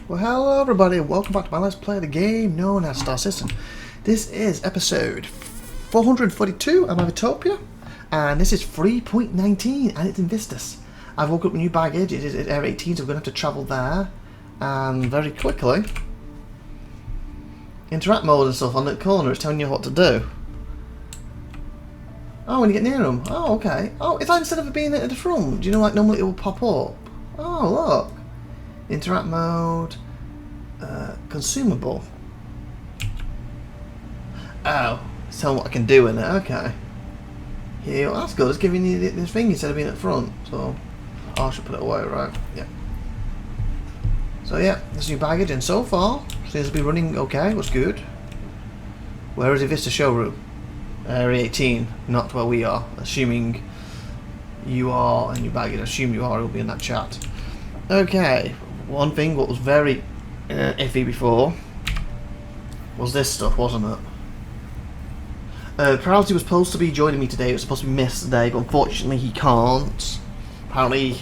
Well, hello everybody, welcome back to my Let's Play the game known as Star System. This is episode 442 of IVATOPIA, and this is 3.19, and it's INVICTUS. I've woke up with new baggage, it is at Air 18, so we're going to have to travel there, and very quickly, interact mode and stuff on the corner, it's telling you what to do. Oh, when you get near them, oh okay. Oh, is that instead of it being at the front, do you know like normally it will pop up? Oh, look. Interact mode, consumable. Oh, it's telling what I can do in it. Okay. Yeah, well, that's good. It's giving you this thing instead of being at front. So, I should put it away, right? Yeah. So yeah, there's new baggage, and so far seems to be running okay. What's good? Where is the Vista showroom? Area 18, not where we are. Assuming you are, and your baggage. Assume you are. It'll be in that chat. Okay. One thing what was very iffy before was this stuff, wasn't it? Priority was supposed to be joining me today. It was supposed to be MISC today, but unfortunately he can't. Apparently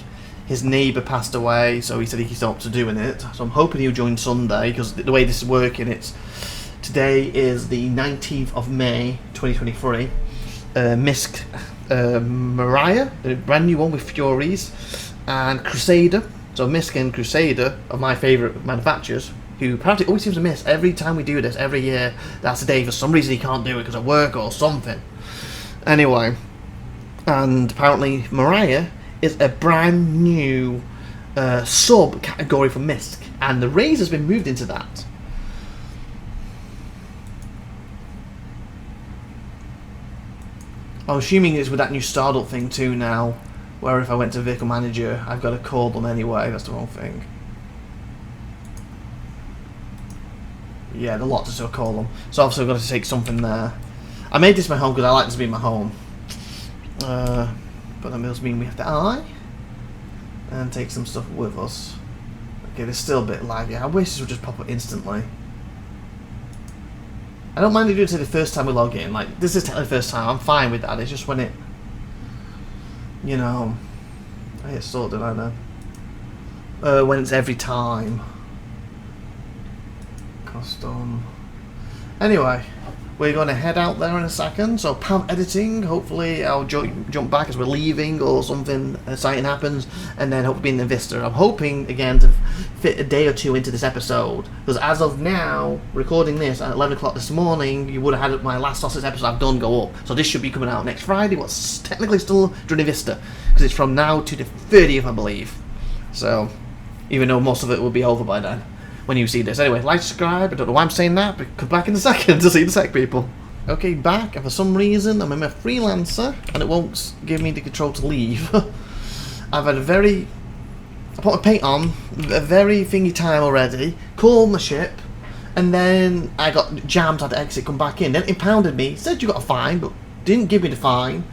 his neighbour passed away, so he said he stopped doing it. So I'm hoping he'll join Sunday, because the way this is working, it's today is the 19th of May 2023. MISC MIRAI, a brand new one with Furies, and Crusader. So MISC and Crusader are my favourite manufacturers, who apparently always seems to miss every time we do this, every year. That's the day for some reason he can't do it because of work or something. Anyway, and apparently MIRAI is a brand new sub-category for MISC, and the Raise has been moved into that. I'm assuming it's with that new Startup thing too now, where if I went to Vehicle Manager, I've got to call them anyway. That's the wrong thing. Yeah, the lot to still call them. So obviously I've got to take something there. I made this my home because I like this to be my home. But that does mean we have to and take some stuff with us. Okay, it's still a bit laggy. I wish this would just pop up instantly. I don't mind if you do it the first time we log in. Like, this is technically the first time. I'm fine with that. It's just when it... You know, I get sorted, I know. When it's every time. Custom. Anyway, we're going to head out there in a second. So, PAV editing. Hopefully, I'll jump back as we're leaving or something exciting happens, and then hopefully in the Vista. I'm hoping again to fit a day or two into this episode, because as of now, recording this at 11 o'clock this morning, you would have had my last sausage episode I've done go up. So this should be coming out next Friday. What's technically still during the Vista, because it's from now to the 30th, I believe. So, even though most of it will be over by then when you see this. Anyway, like, subscribe. I don't know why I'm saying that, but come back in a second to see the sec people. Okay, back, and for some reason I'm in my freelancer and it won't give me the control to leave. I've had I put my paint on, a very thingy time already, called my ship, and then I got jammed, had to exit, come back in. Then it impounded me, said you got a fine, but didn't give me the fine.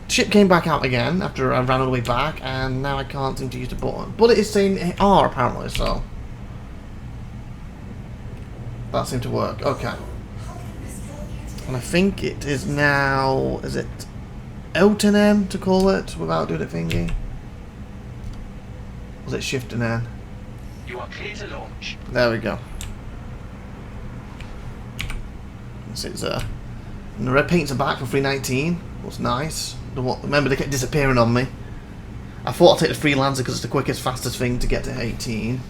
The ship came back out again after I ran all the way back, and now I can't seem to use the button. But it is saying R apparently, so that seemed to work. Okay. And I think it is now, is it Alt and N to call it without doing it thingy? Was it Shift and N? You are clear to launch. There we go. It's there. And the red paints are back for 319. Looks nice. Remember, they kept disappearing on me. I thought I'd take the freelancer because it's the quickest, fastest thing to get to 18.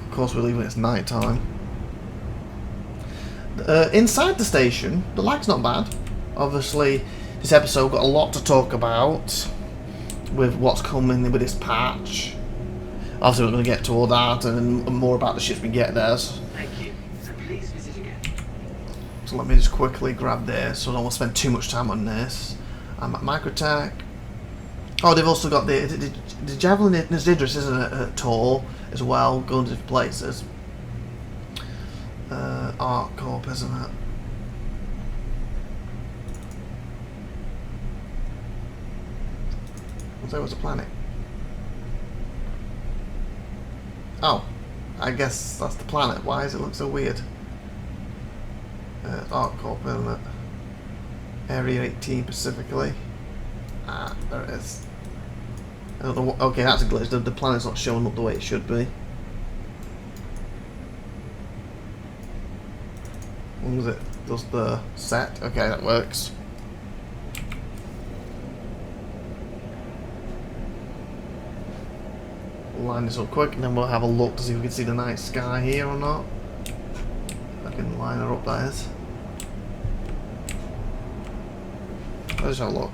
Of course, we're leaving. It's night time. Inside the station, the lag's not bad. Obviously, this episode got a lot to talk about with what's coming with this patch. Obviously, we're going to get to all that and more about the ships we get there. Thank you. And please visit again. So let me just quickly grab this, so I don't want to spend too much time on this. I'm at Microtech. Oh, they've also got the Javelin Idris, isn't it, at Tor as well, going to different places. Art Corp, isn't it? So what's the planet? Oh, I guess that's the planet. Why does it look so weird? It's Arc Corp, isn't it? Area 18 specifically. Ah, there it is. I don't know what, okay, that's a glitch. The planet's not showing up the way it should be. As long as it does the set. Okay, that works. We'll line this up quick and then we'll have a look to see if we can see the night sky here or not. If I can line her up, that is. Let's have a look.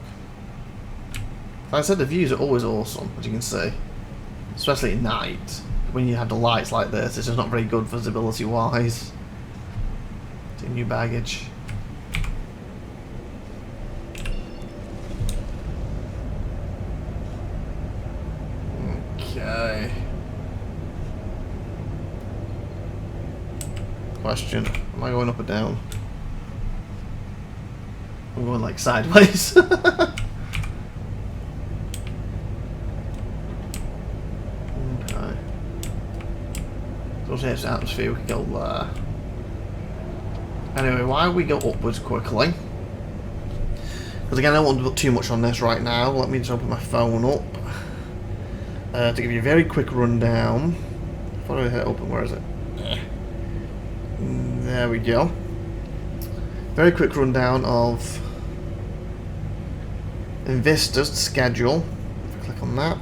Like I said, the views are always awesome, as you can see. Especially at night. When you have the lights like this, it's just not very good visibility wise. New baggage. Okay. Question. Am I going up or down? I'm going like sideways. Okay. So here's the atmosphere, we can go there. Anyway, why don't we go upwards quickly? Because again, I don't want to put too much on this right now. Let me just open my phone up. To give you a very quick rundown. If I hit open, where is it? There we go. Very quick rundown of INVICTUS schedule. If I click on that.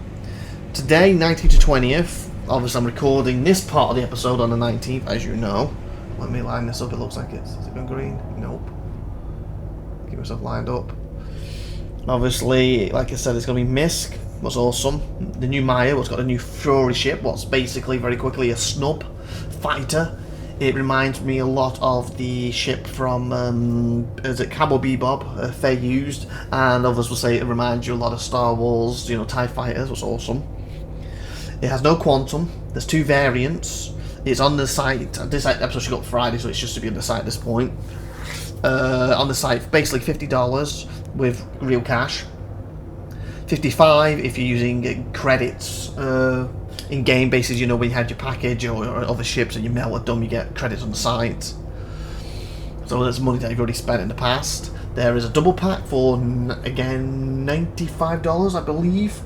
Today, 19th to 20th. Obviously, I'm recording this part of the episode on the 19th, as you know. Let me line this up. It looks like it's... Is it going green? Nope. Keep myself lined up. Obviously, like I said, it's going to be MISC. What's awesome. The new MIRAI, what's got a new Fury ship. What's basically, very quickly, a snub fighter. It reminds me a lot of the ship from... is it Cowboy Bebop? Fair used. And others will say it reminds you a lot of Star Wars, you know, TIE fighters. What's awesome. It has no quantum. There's 2 variants. It's on the site. This episode should go up Friday, so it's just to be on the site at this point. On the site, basically $50 with real cash. $55 if you're using credits in game basis. You know, when you had your package or other ships and you melted them, you get credits on the site. So there's money that you've already spent in the past. There is a double pack for again $95, I believe.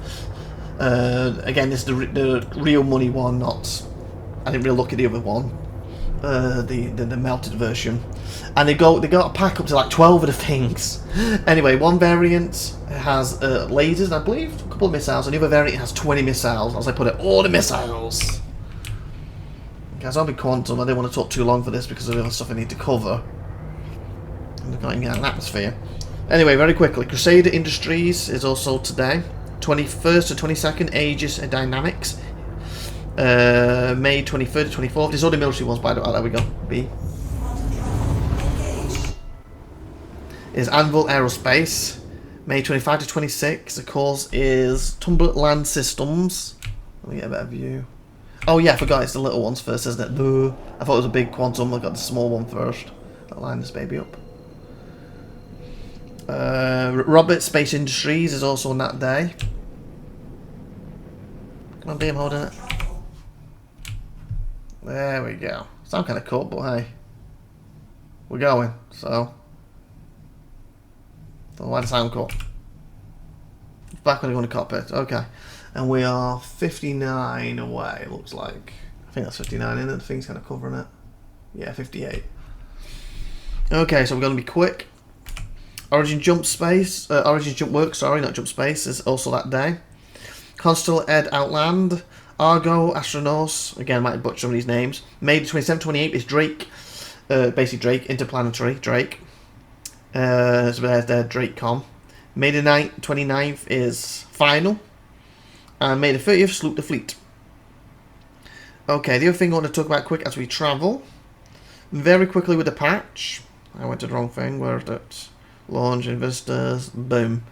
Again, this is the real money one, not. I didn't really look at the other one, the melted version, and they got a pack up to like 12 of the things. Anyway, one variant has lasers, I believe, a couple of missiles, and the other variant has 20 missiles. As I put it, all the missiles. Okay, Zombie Quantum. I didn't want to talk too long for this because of the other stuff I need to cover. I'm not getting an atmosphere. Anyway, very quickly, Crusader Industries is also today, 21st to 22nd, Aegis Dynamics. May 23rd to 24th. There's all the military ones, by the way. Oh, there we go. B. Is Anvil Aerospace. May 25 to 26. The course is Tumbler Land Systems. Let me get a better view. Oh yeah, I forgot it's the little ones first, isn't it? I thought it was a big quantum. I got the small one first. I'll line this baby up. Robert Space Industries is also on that day. Come on, B, I'm holding it. There we go. Sound kind of cut, but hey, we're going. So, don't know why the sound cut. Back when I go to cockpit. Okay, and we are 59 away. It looks like. I think that's 59, isn't it? The thing's kind of covering it. Yeah, 58. Okay, so we're going to be quick. Origin Jump Space, Origin Jump Works. Sorry, not Jump Space. Is also that day. Constel Ed Outland. Argo, Astronauts, again, I might butcher some of these names. May 27th, 28th is Drake, basically Drake, Interplanetary Drake. So there's their DrakeCon. May the 29th is Final. And May the 30th, Sloop the Fleet. Okay, the other thing I want to talk about quick as we travel. Very quickly with the patch. I went to the wrong thing, where is it? Launch, INVICTUS, boom.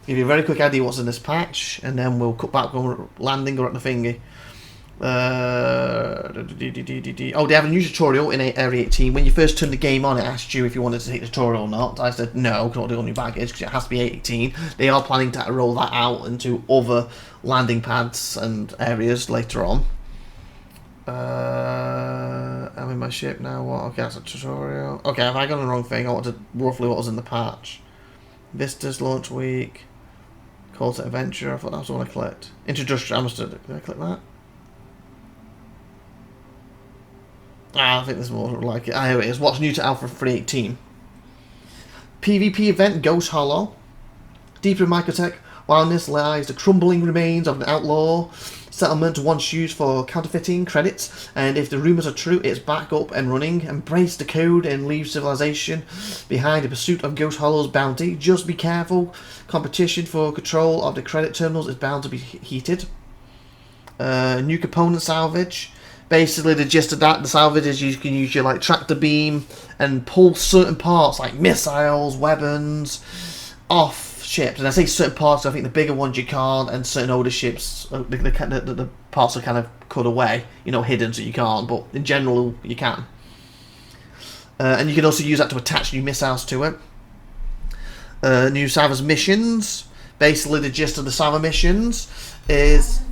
Give you a very quick idea what's in this patch, and then we'll cut back on landing or at the thingy. Oh, they have a new tutorial in Area 18. When you first turned the game on, it asked you if you wanted to take the tutorial or not. I said no, because I don't do new baggage, because it has to be 18. They are planning to roll that out into other landing pads and areas later on. I'm in find my ship now. What? Okay, that's a tutorial. Okay, have I got the wrong thing? I wanted roughly what was in the patch. Vistas launch week. Call to adventure. I thought that was the one I clicked. Introduction. I must have. Did I click that? I think there's more like it. Here it is. What's new to Alpha 3.18? PvP event Ghost Hollow. Deeper in Microtech, wildness lies the crumbling remains of an outlaw settlement once used for counterfeiting credits, and if the rumours are true, it's back up and running. Embrace the code and leave civilization behind in pursuit of Ghost Hollow's bounty. Just be careful. Competition for control of the credit terminals is bound to be heated. New component salvage. Basically, the gist of that, the salvage is you can use your like tractor beam and pull certain parts like missiles, weapons off ships. And I say certain parts, I think the bigger ones you can't, and certain older ships, the parts are kind of cut away, you know, hidden, so you can't. But in general, you can. And you can also use that to attach new missiles to it. New salvage missions. Basically, the gist of the salvage missions is.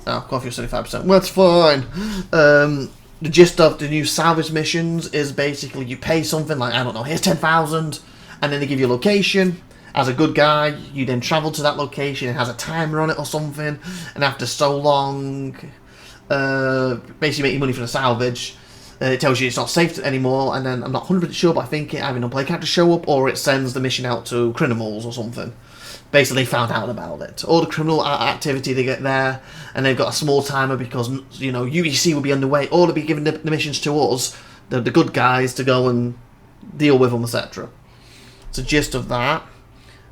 Oh, coffee was 75%. Well, that's fine. The gist of the new salvage missions is basically you pay something like, I don't know, here's 10,000, and then they give you a location. As a good guy, you then travel to that location. It has a timer on it or something, and after so long, basically make your money for the salvage. It tells you it's not safe anymore, and then I'm not 100% sure, but I think it either non-player characters show up or it sends the mission out to criminals or something. Basically, they found out about it. All the criminal activity they get there, and they've got a small timer because, you know, UEC will be underway, or they'll be giving the missions to us, the good guys, to go and deal with them, etc. It's a gist of that.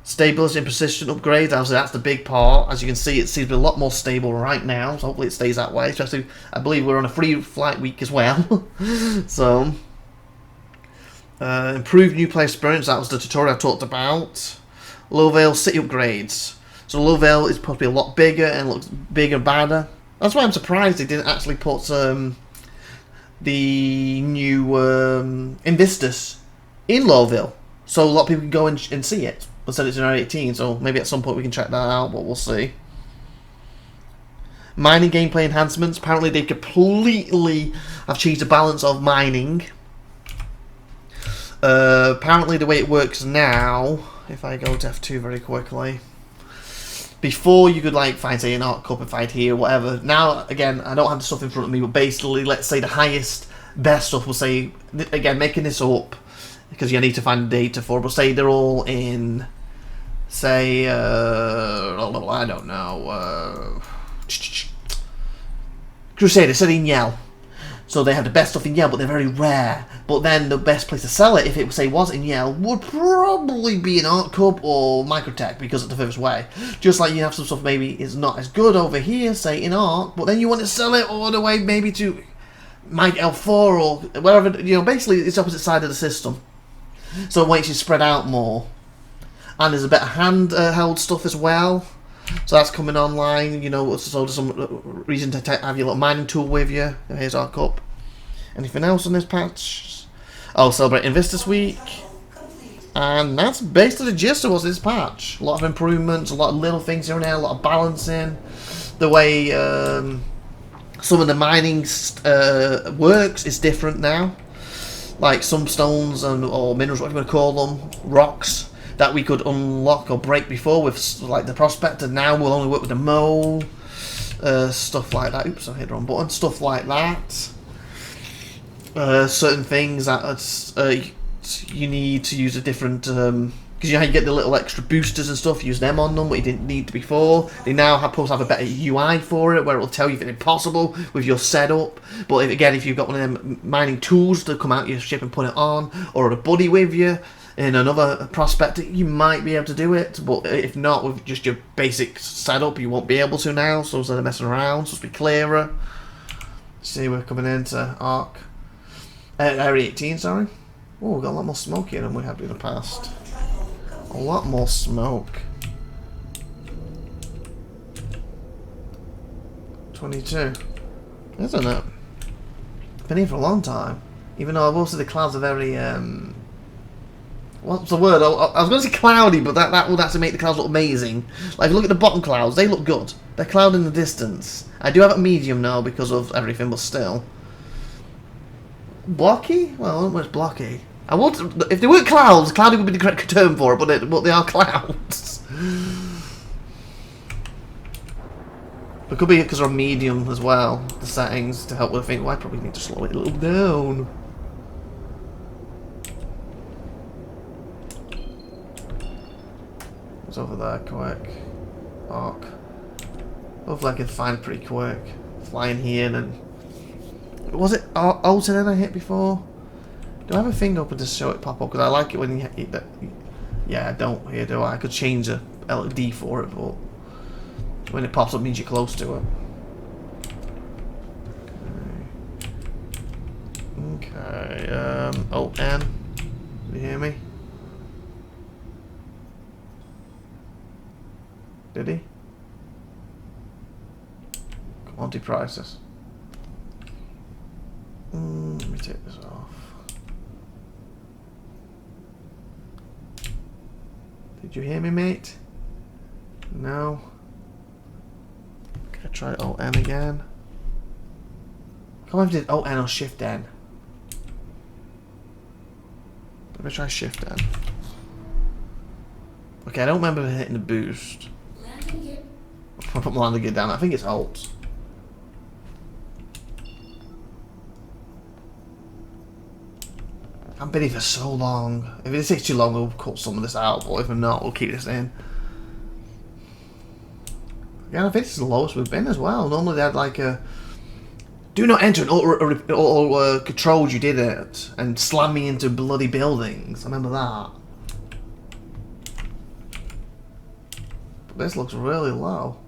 Stability and precision upgrades, obviously that's the big part. As you can see, it seems to be a lot more stable right now, so hopefully it stays that way. Especially, I believe we're on a free flight week as well. So, improved new player experience, that was the tutorial I talked about. Lowvale city upgrades. So Lowvale is probably a lot bigger and looks bigger and badder. That's why I'm surprised they didn't actually put the new INVICTUS in Lowvale, so a lot of people can go and see it. Instead it's in R18, so maybe at some point we can check that out, but we'll see. Mining gameplay enhancements. Apparently they completely have changed the balance of mining. Apparently the way it works now, if I go to F2 very quickly, before you could like find, say, an art cup and find here, whatever. Now, again, I don't have the stuff in front of me, but basically, let's say the highest, best stuff will say, again, making this up, because you need to find the data for it, but say they're all in, say, I don't know, Crusader, said in Yell. So they have the best stuff in Yell, but they're very rare. But then the best place to sell it, if it say was in Yell, would probably be an Art Cup or Microtech, because it's the furthest way. Just like you have some stuff maybe is not as good over here, say in Art, but then you want to sell it all the way maybe to Mike L4 or wherever, you know, basically it's the opposite side of the system. So it makes you spread out more. And there's a better handheld stuff as well. So that's coming online, you know, so there's some reason to have your little mining tool with you. Here's our cup. Anything else on this patch? Oh, celebrate INVICTUS week. And that's basically the gist of what's this patch. A lot of improvements, a lot of little things here and there, a lot of balancing. The way some of the mining works is different now. Like some stones or minerals, whatever you want to call them, rocks, that we could unlock or break before with like the prospector. Now we'll only work with the mole, stuff like that. Oops, I hit the wrong button. Stuff like that. Certain things that you need to use a different, because you know how you get the little extra boosters and stuff, use them on them, but you didn't need before. They now supposed to have a better UI for it, where it will tell you if it's impossible with your setup. But if you've got one of them mining tools to come out your ship and put it on, or a buddy with you in another prospector, you might be able to do it. But if not, with just your basic setup, you won't be able to now. So instead of messing around, so it's be clearer. See, we're coming into Arc. Area 18, sorry. Oh, we've got a lot more smoke here than we had in the past. A lot more smoke. 22. Isn't it? Been here for a long time. Even though most of the clouds are very, what's the word? I was going to say cloudy, but that would actually make the clouds look amazing. Like, if you look at the bottom clouds, they look good. They're cloud in the distance. I do have it medium now because of everything, but still. Blocky? Well, not much blocky. I want. If they weren't clouds, cloudy would be the correct term for it, but they are clouds. It could be because they're on medium as well. The settings to help with the thing. Well, I probably need to slow it a little down. What's over there? Quick. Arc. Hopefully I can find it pretty quick. Flying here and then. Was it Alt and N I hit before? Do I have a thing open to show it pop up? Because I like it when you hit that. Yeah, I don't here, do I? I could change the LED for it, but when it pops up means you're close to it. Okay. Alt N. Can you hear me? Did he? Quantity prices. Let me take this off. Did you hear me, mate? No. Okay, try Alt N again. Come on, if I did Alt N or Shift N. Let me try Shift N. Okay, I don't remember hitting the boost. I'll put my landing gear down. I think it's Alt. I've been here for so long. If it takes too long, we'll cut some of this out, but if not, we'll keep this in. Yeah, I think this is the lowest we've been as well. Normally they had like a do not enter and auto controls you did it and slam me into bloody buildings. I remember that. But this looks really low.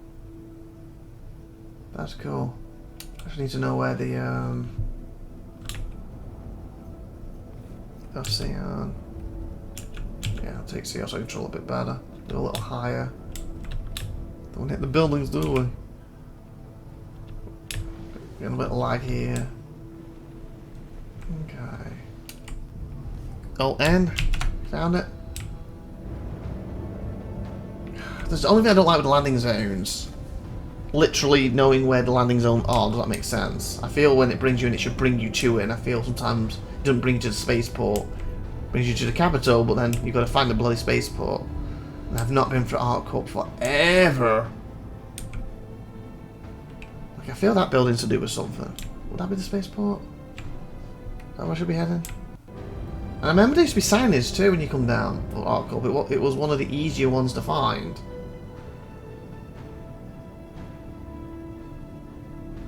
That's cool. I just need to know where the Ocean. Yeah, I'll take CR so I control a bit better. Do a little higher. Don't hit the buildings, do we? Getting a bit of lag here. Okay. Alt N. Found it. There's the only thing I don't like with the landing zones. Literally knowing where the landing zones are, does that make sense? I feel when it brings you in, it should bring you to it, and I feel sometimes it doesn't bring you to the spaceport. It brings you to the capital, but then you've got to find the bloody spaceport. And I've not been for Art Cup forever. Like, I feel that building's to do with something. Would that be the spaceport? Is that where I should be heading? And I remember there used to be signage too when you come down for Art Cup. It was one of the easier ones to find.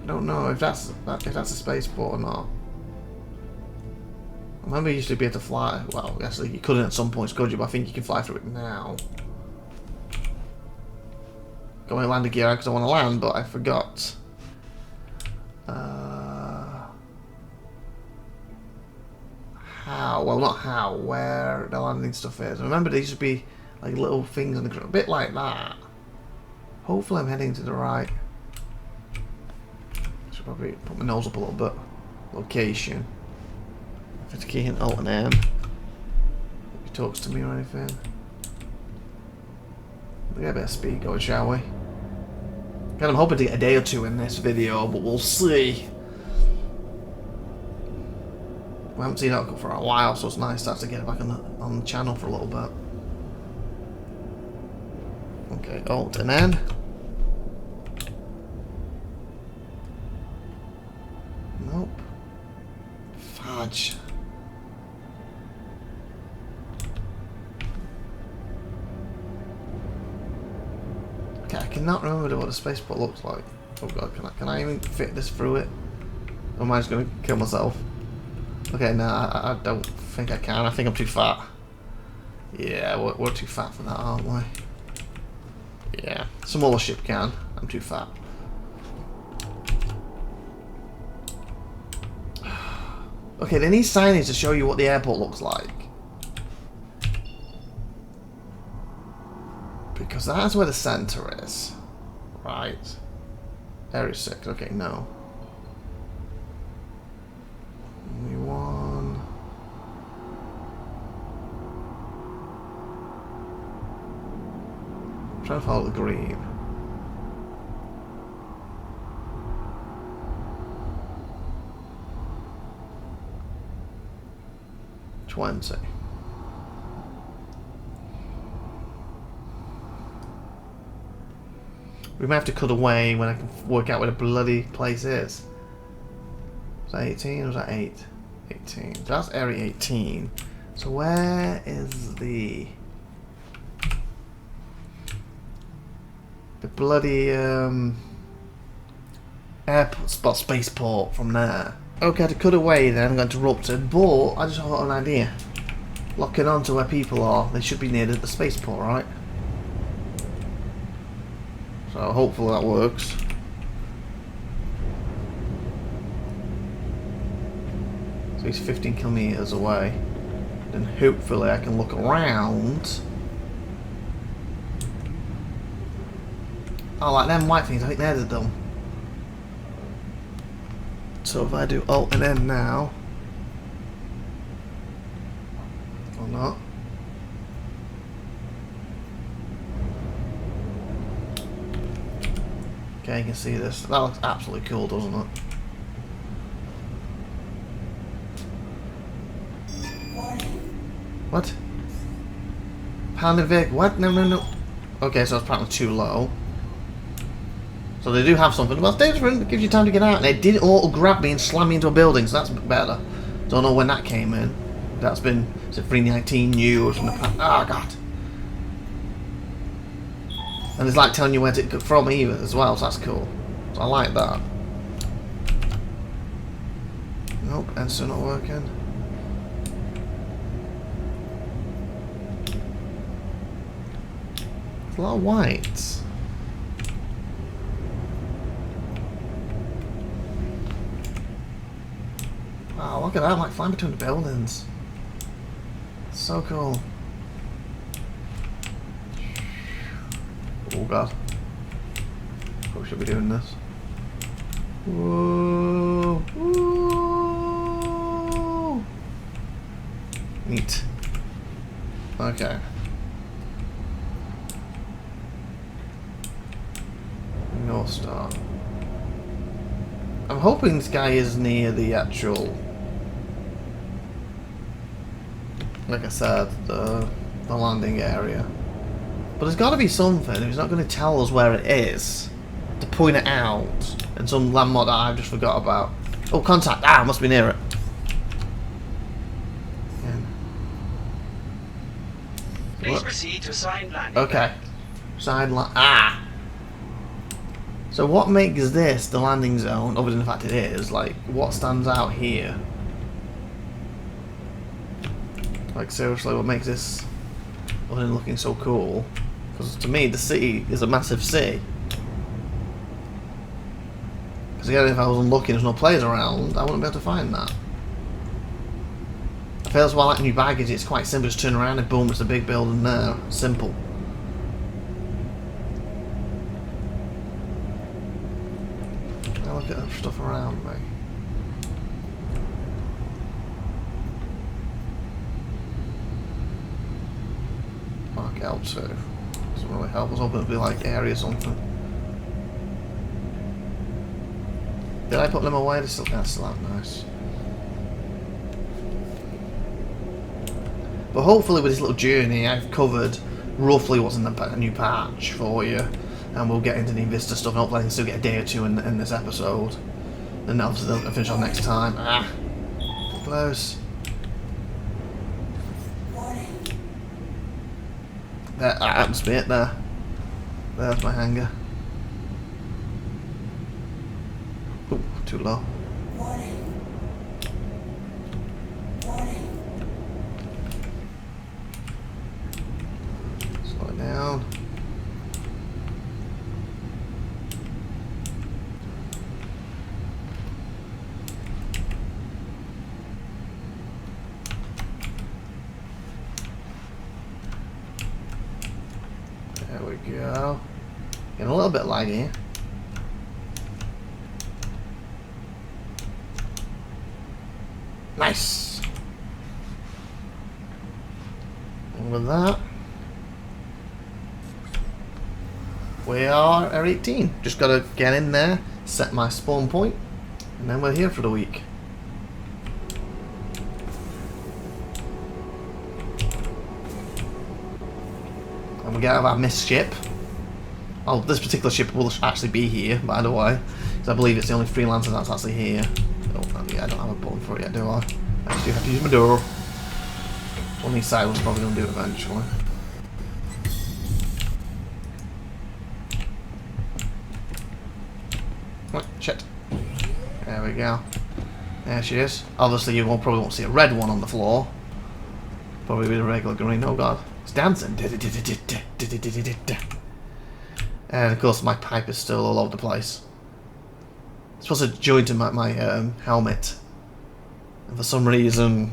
I don't know if that's a spaceport or not. I remember you used to be able to fly. Well, actually you couldn't at some points, could you? But I think you can fly through it now. Got my landing gear out because I want to land, but I forgot. How? Well, not how. Where the landing stuff is. I remember there used to be like little things on the ground, a bit like that. Hopefully, I'm heading to the right. Should probably put my nose up a little bit. Location. If it's key in Alt and M. If he talks to me or anything. We'll get a bit of speed going, shall we? And I'm hoping to get a day or two in this video, but we'll see. We haven't seen Outcut for a while, so it's nice to actually get it back on the channel for a little bit. Okay, Alt and N. Nope. Fudge. Okay, I cannot remember what the spaceport looks like. Oh god, can I even fit this through it? Or am I just going to kill myself? Okay, no, I don't think I can. I think I'm too fat. Yeah, we're too fat for that, aren't we? Yeah, smaller ship can. I'm too fat. Okay, they need signage to show you what the airport looks like. Because that's where the center is. Right. Area 6. Okay, no. Only one. I'm trying to follow the green. 20. We may have to cut away when I can work out where the bloody place is. Was that 18 or was that 8? 18. So that's area 18. So where is the bloody airport spot, spaceport from there? Okay, to cut away then I'm going to interrupted, but I just got an idea. Locking on to where people are, they should be near the spaceport, right? So hopefully that works. So he's 15 kilometers away. Then hopefully I can look around. Oh, like them white things, I think they're the dumb. So if I do Alt and N now, or not. Okay, you can see this. That looks absolutely cool, doesn't it? What? Pound of Vic? What? No, no, no. Okay, so it's apparently too low. So they do have something. Well, it's different. It gives you time to get out. And they did auto grab me and slam me into a building, so that's better. Don't know when that came in. That's been, is it 319 new or from the past? Oh, God. And it's like telling you where to go from either as well, so that's cool. So I like that. Nope, and still not working. There's a lot of whites. Wow, look at that, I'm like flying between the buildings. So cool. Oh God. Probably should be doing this. Whoa. Whoa. Neat. Okay. North Star. I'm hoping this guy is near the actual, like I said, the landing area. But there's got to be something. If he's not going to tell us where it is, to point it out, and some landmark that I've just forgot about. Oh, contact! Ah, must be near it. Please proceed to assigned landing. Okay. Side land. Ah. So what makes this the landing zone, other than the fact it is? Like, what stands out here? Like, seriously, what makes this, other than looking so cool? Because to me, the city is a massive city. Because again, if I wasn't looking, there's no players around, I wouldn't be able to find that. I feel that's why I like new baggage, it's quite simple, just turn around and boom, it's a big building there. Simple. Now look at that stuff around me. Mark L2. Doesn't really help. I was hoping it'd be like area or something. Did I put them away? They're still nice. But hopefully with this little journey I've covered roughly what's in the new patch for you. And we'll get into the INVICTUS stuff and hopefully I can still get a day or two in this episode. And obviously they'll finish on next time. Ah! Close. There, that must be it there. There's my hanger. Ooh, too low. Slow it down. There we go. Getting a little bit laggy. Nice. And with that, we are at 18. Just gotta get in there, set my spawn point, and then we're here for the week. we get out of our MISC ship. Oh, this particular ship will actually be here, by the way, because I believe it's the only freelancer that's actually here. Oh, yeah, I don't have a button for it yet, do I? I just do have to use my door. One of these silos probably going to do eventually. Oh, shit. There we go. There she is. Obviously, you probably won't see a red one on the floor. Probably be a regular green. Oh god, it's dancing. And of course, my pipe is still all over the place. It's supposed to join to my helmet. And for some reason,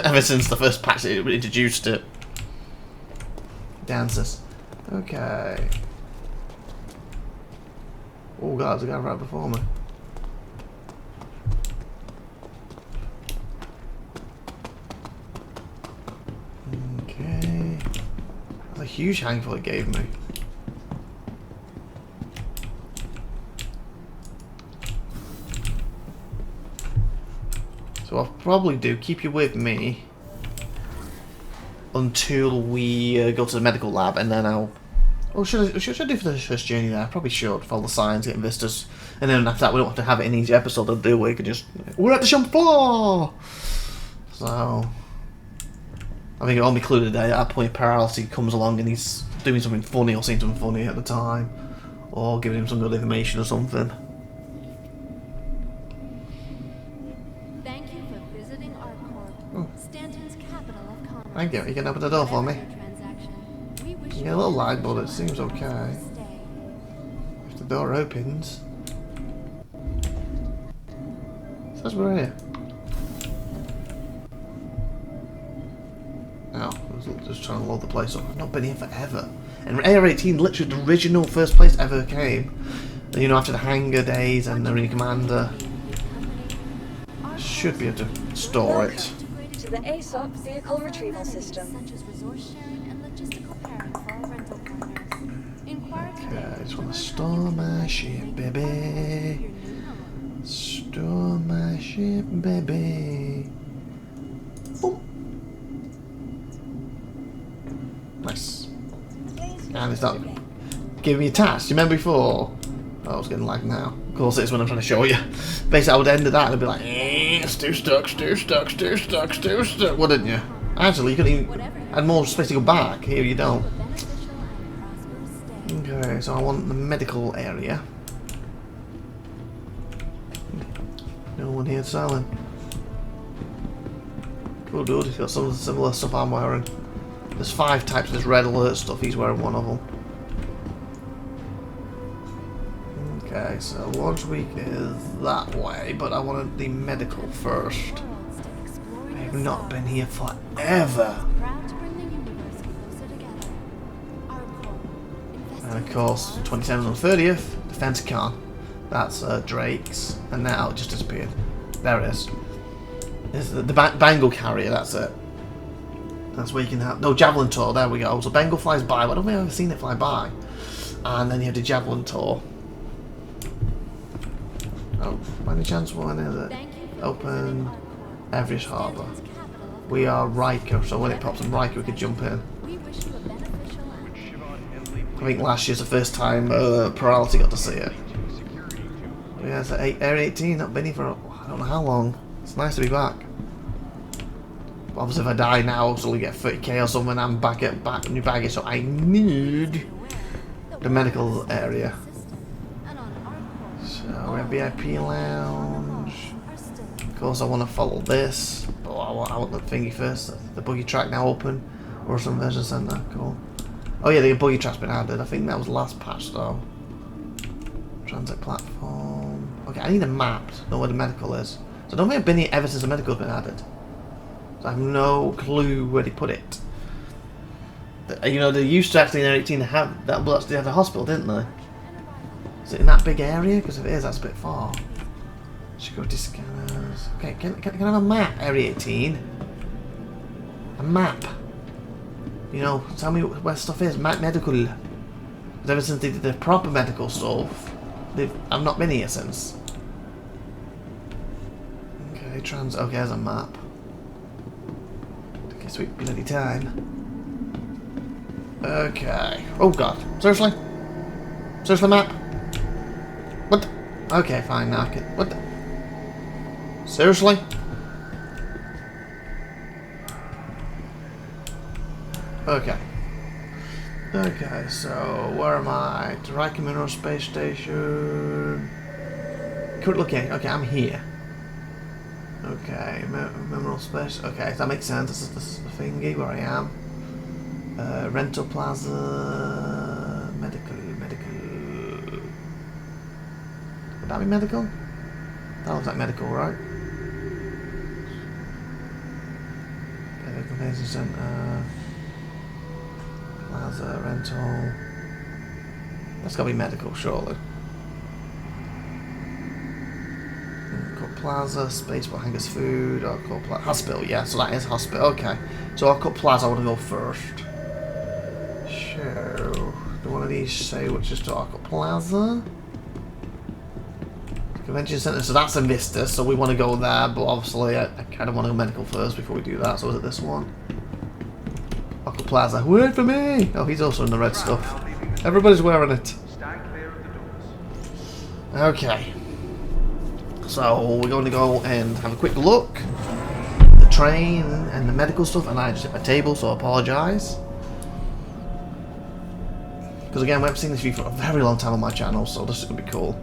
ever since the first patch it introduced it, dances. Okay. Oh god, there's a guy right before me. Okay. That's a huge handful it gave me. So I'll probably keep you with me until we go to the medical lab, and then I'll... Oh, should I do for the first journey there? I probably should. Follow the signs, get INVICTUS. And then after that, we don't have to have it in each episode, do we? We can just... We're at the shop floor! So... I think it'll be clear today at that point Paralysis comes along and he's doing something funny or saying something funny at the time. Or giving him some good information or something. Thank you for visiting Arcorp, Stanton's capital of commerce. Thank you. You can open the door for me. You get a little lag, but it seems okay. If the door opens... It says we're here. Oh, I was just trying to load the place up. I've not been here forever. And Area 18, literally the original first place ever came. And, you know, after the hangar days and the Arena Commander. Should be able to store it. To the ASOP vehicle retrieval system. Okay, I just want to store my ship, baby. Store my ship, baby. Boom. Nice. And it's not giving me a task. You remember before? Oh, I was getting lag now. Of course, it's when I'm trying to show you. Basically, I would end of that and I'd be like, still stuck, still stuck, still stuck, still stuck. Wouldn't you? Actually, you couldn't even had more space to go back. Here, you don't. Okay, so I want the medical area. No one here selling. Cool dude, he's got some of the similar stuff I'm wearing. There's 5 types of this red alert stuff, he's wearing one of them. Okay, so launch week is that way, but I wanted the medical first. I have not been here forever. And of course, 27th and 30th, Defense Con. That's Drake's, and now it just disappeared. There it is. It's the Bengal carrier, that's it. That's where you can have... No, Javelin Tour, there we go. So Bengal flies by, but I don't think I've ever seen it fly by. And then you have the Javelin Tour. Oh, by any chance, when is it? Open Everest Harbour. We are Riker, so when it pops in Riker, we could jump in. I think last year's the first time Paralysis got to see it. But yeah, it's at Area 18, not been here for I don't know how long. It's nice to be back. But obviously if I die now, I'll only get 30k or something, I'm back at new baggage, so I need the medical area. So we have VIP lounge. Of course I want to follow this. Oh, I want the thingy first. The buggy track now open. Or some Convention Centre, cool. Oh yeah, the buggy track's been added. I think that was the last patch though. Transit platform. Okay, I need a map to know where the medical is. So I don't think I've been here ever since the medical's been added. So I have no clue where they put it. You know, they used to actually in Area 18 have that, but they had a hospital, didn't they? Is it in that big area? Because if it is, that's a bit far. Security scanners. Okay, can I have a map, Area 18? A map. You know, tell me where stuff is. Medical. Because ever since they did the proper medical stuff, I've not been here since. Okay, okay, there's a map. Okay, sweet bloody time. Okay. Oh god. Seriously? Seriously, map? What the? Okay, fine, now I can... What the? Seriously? Okay. Okay, so where am I? Taraki Mineral Space Station. Current location. Okay, I'm here. Okay, Mineral Space. Okay, that makes sense. This is the thingy where I am. Rental Plaza. Medical. Would that be medical? That looks like medical, right? Okay, Convention Center. Plaza, rental. That's gotta be medical, surely. Cut Plaza, Spaceport Hangars Food, or Cut Plaza. Hospital, yeah, so that is hospital, okay. So I'll cut Plaza, I want to go first. Sure. Do one of these say which is to Cut Plaza? Convention Center, so that's INVICTUS, so we want to go there, but obviously I kind of want to go medical first before we do that, so is it this one? Cut Plaza, wait for me! Oh, he's also in the red stuff. Everybody's wearing it. Okay. So we're going to go and have a quick look at the train and the medical stuff, and I just hit my table, so I apologise. Because again, we haven't seen this view for a very long time on my channel, so this is going to be cool.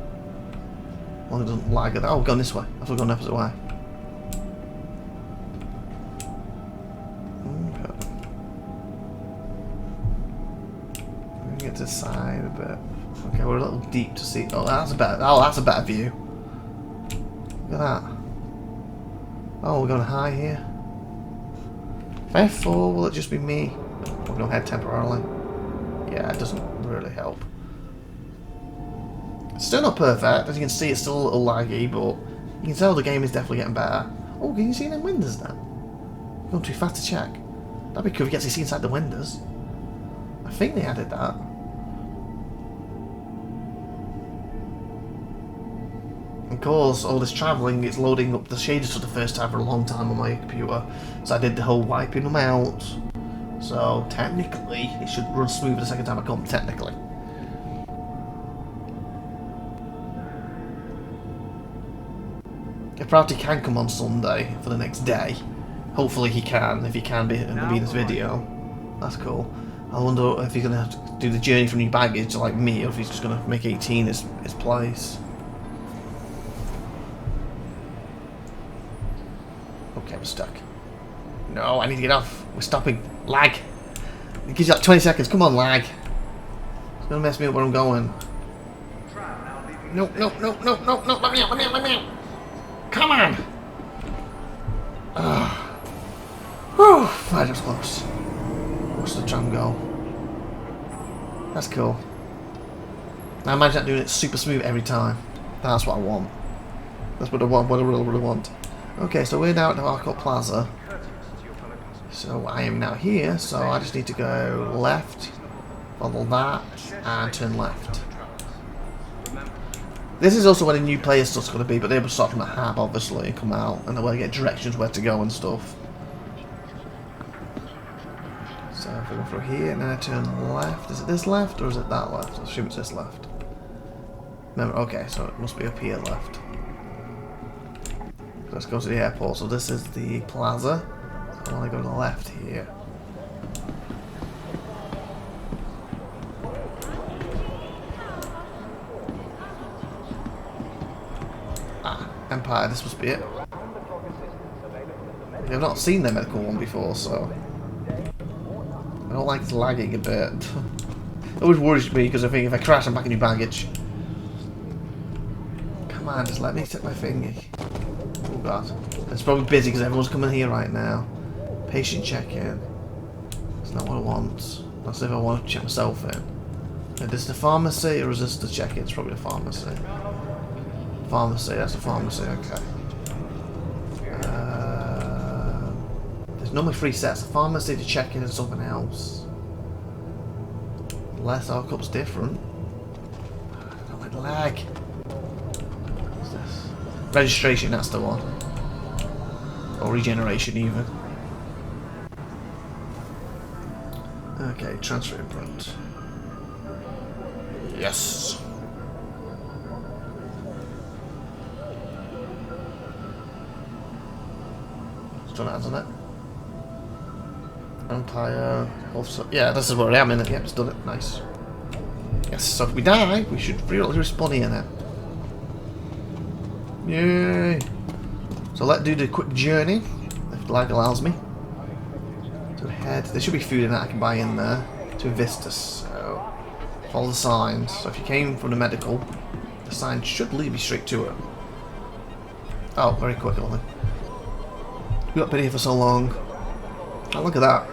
As long as it doesn't lag at that. Oh, we're going this way. I thought we were going the opposite way. Get to the side a bit. Okay, we're a little deep to see. Oh, that's a better view. Look at that. Oh, we're going high here. F4, will it just be me? We're going to head temporarily. Yeah, it doesn't really help. It's still not perfect. As you can see, it's still a little laggy, but you can tell the game is definitely getting better. Oh, can you see them windows now? Going too fast to check. That'd be cool if you get to see inside the windows. I think they added that. Of course, all this travelling is loading up the shaders for the first time for a long time on my computer. So I did the whole wiping them out. So technically, it should run smooth the second time I come, technically. If Prouty can come on Sunday for the next day, hopefully he can, if he can be in this video. That's cool. I wonder if he's going to have to do the journey from new baggage like me, or if he's just going to make 18 his place. Okay, we're stuck. No, I need to get off. We're stopping. Lag. It gives you like 20 seconds. Come on, lag. It's going to mess me up where I'm going. No. Let me out. Come on. Whew, that was close. Watch the tram go. That's cool. Now imagine that doing it super smooth every time. That's what I want. That's what I want. What I really want. Okay, so we're now at the Arcot Plaza. So I am now here, so I just need to go left, follow that, and turn left. This is also where the new player stuff's going to be, but they'll start from the hab, obviously, and come out, and then we'll get directions where to go and stuff. So if we go through here, and then I turn left. Is it this left, or is it that left? I assume it's this left. Remember, okay, so it must be up here left. Let's go to the airport. So this is the plaza. I want to go to the left here. Ah, Empire, this must be it. I've not seen the medical one before, so I don't like it's lagging a bit. It always worries me because I think if I crash, I'm back in new baggage. Come on, just let me set my thingy. Oh god. It's probably busy because everyone's coming here right now. Patient check-in. That's not what I want. That's if I want to check myself in. Is this the pharmacy or is this the check-in? It's probably the pharmacy. Pharmacy, that's the pharmacy, okay. There's normally 3 sets. A pharmacy, to check-in, and something else. Unless our cup's different. I don't like the lag. What's this? Registration, that's the one. Or regeneration even. Okay, transfer input. Yes. It's done it, hasn't it? Empire. Also, yeah, this is where I am in it. Yeah, it's done it. Nice. Yes, so if we die, we should really respawn here now. Yay! So let's do the quick journey, if the lag allows me. To head. There should be food in that I can buy in there. To INVICTUS. So follow the signs. So if you came from the medical, the sign should lead me straight to it. Oh, very quick, only. We got been here for so long. Oh, look at that.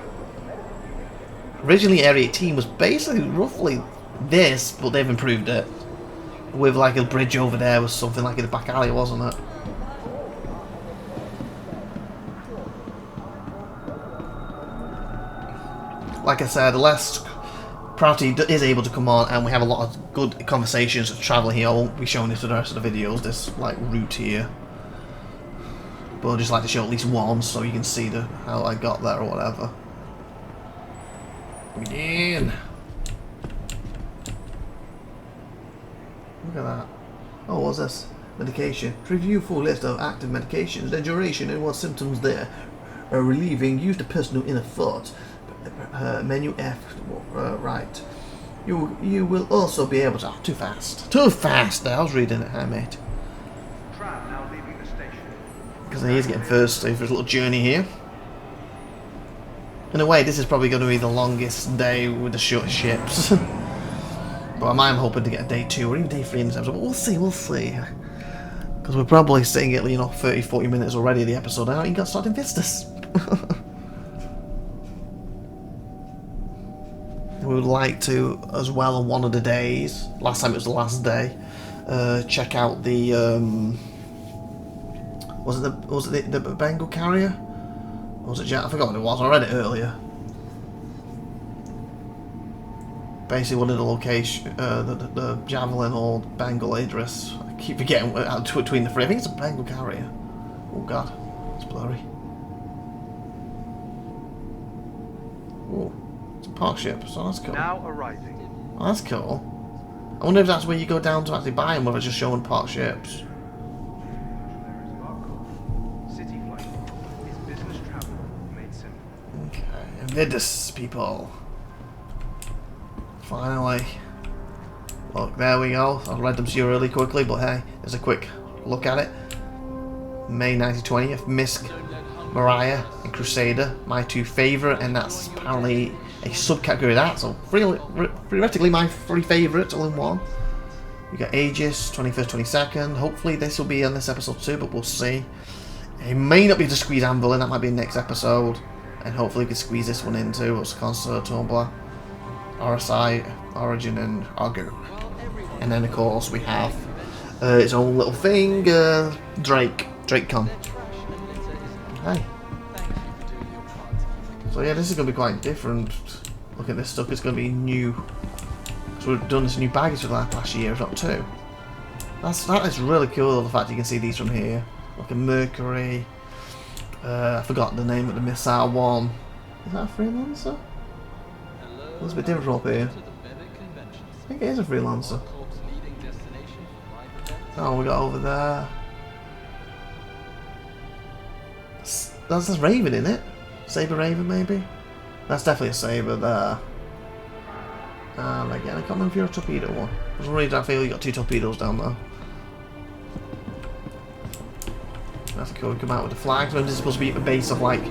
Originally, Area 18 was basically roughly this, but they've improved it. With like a bridge over there was something like in the back alley, wasn't it? Like I said, the last Priority is able to come on, and we have a lot of good conversations of travel here. I won't be showing this for the rest of the videos, this like route here. But I'd just like to show at least one so you can see how I got there or whatever. Begin. Look at that. Oh, what's this? Medication. To review full list of active medications, their duration and what symptoms they are relieving. Use the personal inner thought. Menu F. Right. You will also be able to. Oh, too fast. Too fast. I was reading it, hi mate. Now leaving the station. Because he is getting thirsty for his little journey here. In a way, this is probably going to be the longest day with the short ships. But I'm hoping to get a day 2 or even day 3 in this episode. But we'll see, we'll see. Because we're probably sitting at 30-40 minutes already of the episode now. You got started INVICTUS. We would like to, as well, on one of the days. Last time it was the last day. Check out the. Was it the Bengal carrier? Or was it Jet? I forgot what it was. I read it earlier. Basically, one of the location, the Javelin or Bengal Idris. I keep forgetting between the three. I think it's a Bengal carrier. Oh god, it's blurry. Oh, it's a park ship, so that's cool. Now arriving. Oh, that's cool. I wonder if that's where you go down to actually buy them, or if it's just showing park ships. City flight is business travel made simple. Okay, INVICTUS people. Finally. Look, there we go. I read them to you really quickly, but hey, there's a quick look at it. May 1920th, MISC, MIRAI, and Crusader, my 2 favourite, and that's apparently a subcategory of that, so theoretically my 3 favourites all in one. We got Aegis, 21st, 22nd. Hopefully this will be on this episode too, but we'll see. It may not be to squeeze Anvil in, that might be next episode, and hopefully we can squeeze this one in too. What's the concert, Tumblr? RSI, Origin, and Argo. And then, of course, we have its own little thing, DrakeCon. Hey. So yeah, this is going to be quite different. Look at this stuff, it's going to be new. So we've done this new baggage for the last year, if not 2. That is really cool, the fact you can see these from here. Like a Mercury. I forgot the name of the missile one. Is that a Freelancer? Looks a bit different from up here. I think it is a Freelancer. Oh, we got over there. That's a Raven in it. Saber Raven, maybe? That's definitely a Saber there. And again, I can't remember if you're a torpedo one. For some reason I feel you got 2 torpedoes down there. That's cool. We come out with the flags. This is supposed to be at the base of like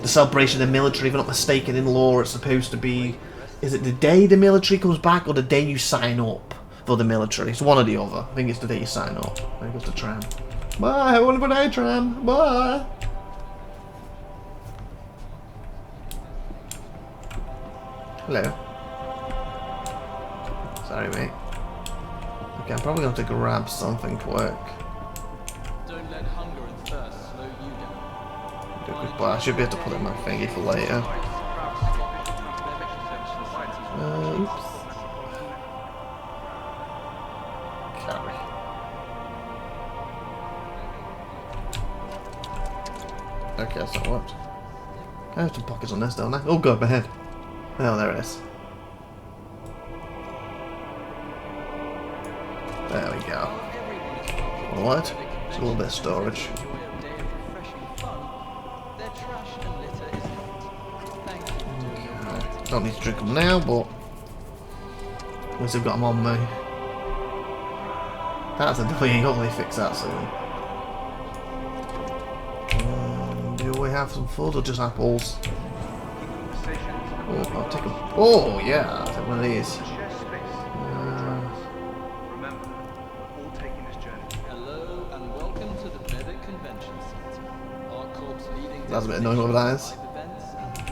the celebration of the military. If I'm not mistaken, in lore it's supposed to be. Is it the day the military comes back or the day you sign up for the military? It's one or the other. I think it's the day you sign up. There goes the tram. Bye, have a wonderful day, tram. Bye. Hello. Sorry, mate. Okay, I'm probably going to grab something quick. Don't let hunger and thirst slow you down. Do a quick bar. I should be able to put it in my thingy for later. Oops. Carry. Okay, that's not worked. I have some pockets on this, don't I? Oh god, my head. Oh, there it is. There we go. What? It's a little bit of storage. Okay. Don't need to drink them now, but at least I've got them on me. That's a delay. Hopefully fix that soon. Do we have some food or just apples? Oh, I'll take them. Oh yeah, I'll take one of these. That's a bit annoying whatever that is.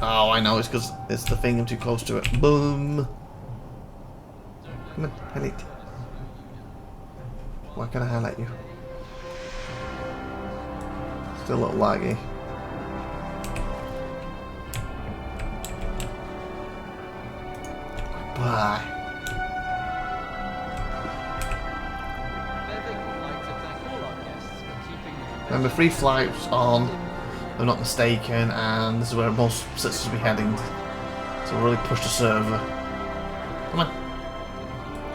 Oh, I know, it's because it's the thing, I'm too close to it. Boom! Come on, highlight. Why can't I highlight you? Still a little laggy. Bye. Remember, free flights on, if I'm not mistaken, and this is where most systems will be heading. So we'll really push the server. Come on.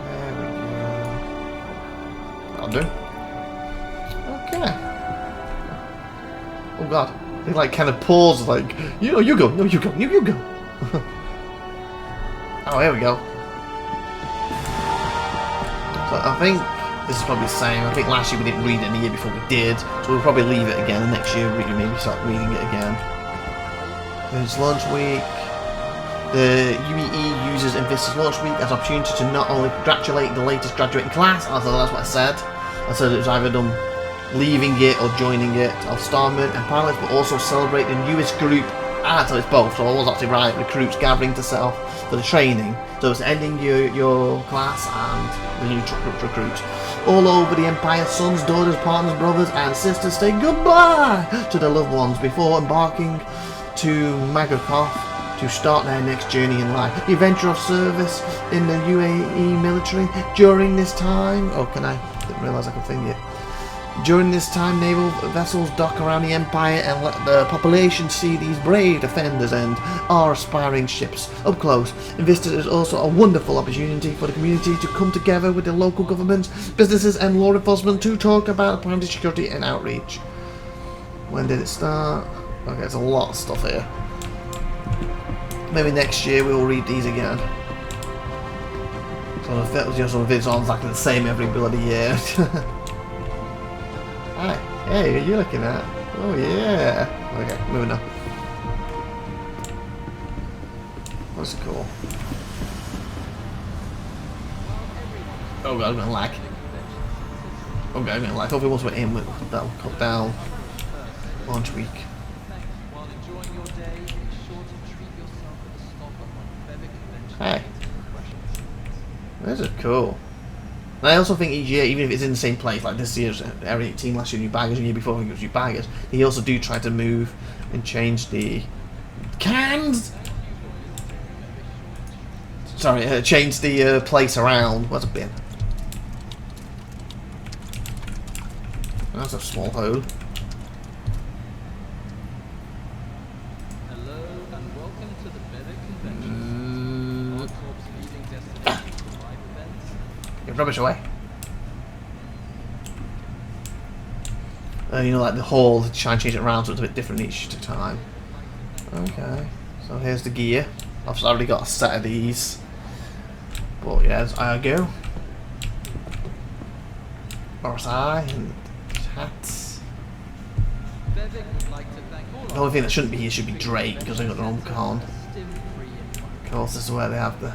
There we go. That'll do. Okay. Oh god. He like kind of paused like, you know, you go, no you go, you go. Oh, here we go. So I think this is probably the same. I think last year we didn't read it, and the year before we did, so we'll probably leave it again, and next year we can maybe start reading it again. It's launch week. The UEE uses INVICTUS launch week as an opportunity to not only congratulate the latest graduating class, as that's what I said. I said it was either them leaving it or joining it of starmen and pilots, but also celebrate the newest group. So it's both, so I was actually right, recruits gathering to set off for the training. So it's ending your class and the new recruits. All over the Empire, sons, daughters, partners, brothers and sisters say goodbye to their loved ones before embarking to Magakoff to start their next journey in life. The adventure of service in the UAE military during this time. Oh, didn't realise I could think it. During this time, naval vessels dock around the Empire and let the population see these brave defenders and our aspiring ships up close. INVICTUS is also a wonderful opportunity for the community to come together with the local governments, businesses and law enforcement to talk about primary security and outreach. When did it start? Okay, there's a lot of stuff here. Maybe next year we will read these again. So the videos aren't exactly the same every bloody year. Hi. Hey, are you looking at? Oh yeah. Okay, moving on. That's cool. Oh god, I'm gonna lag. Oh god, I'm gonna lag. Hopefully once we're in, that'll cut down launch week. Hey. Those are cool. And I also think each year, even if it's in the same place, like this year's Area 18, last year new baggage, and the year before I think it was new baggage, they also do try to move and change the cans. Sorry, change the place around. What's a bin? That's a small hole. Hello and welcome to the Bevic Convention. Our corp's leading destination for live events. Get rubbish away. You know, like the hall, try and change it around so it's a bit different each time. Okay, so here's the gear. I've already got a set of these. But yeah, as I go. RSI and hats. The only thing that shouldn't be here should be Drake because they've got their own con. Of course, this is where they have the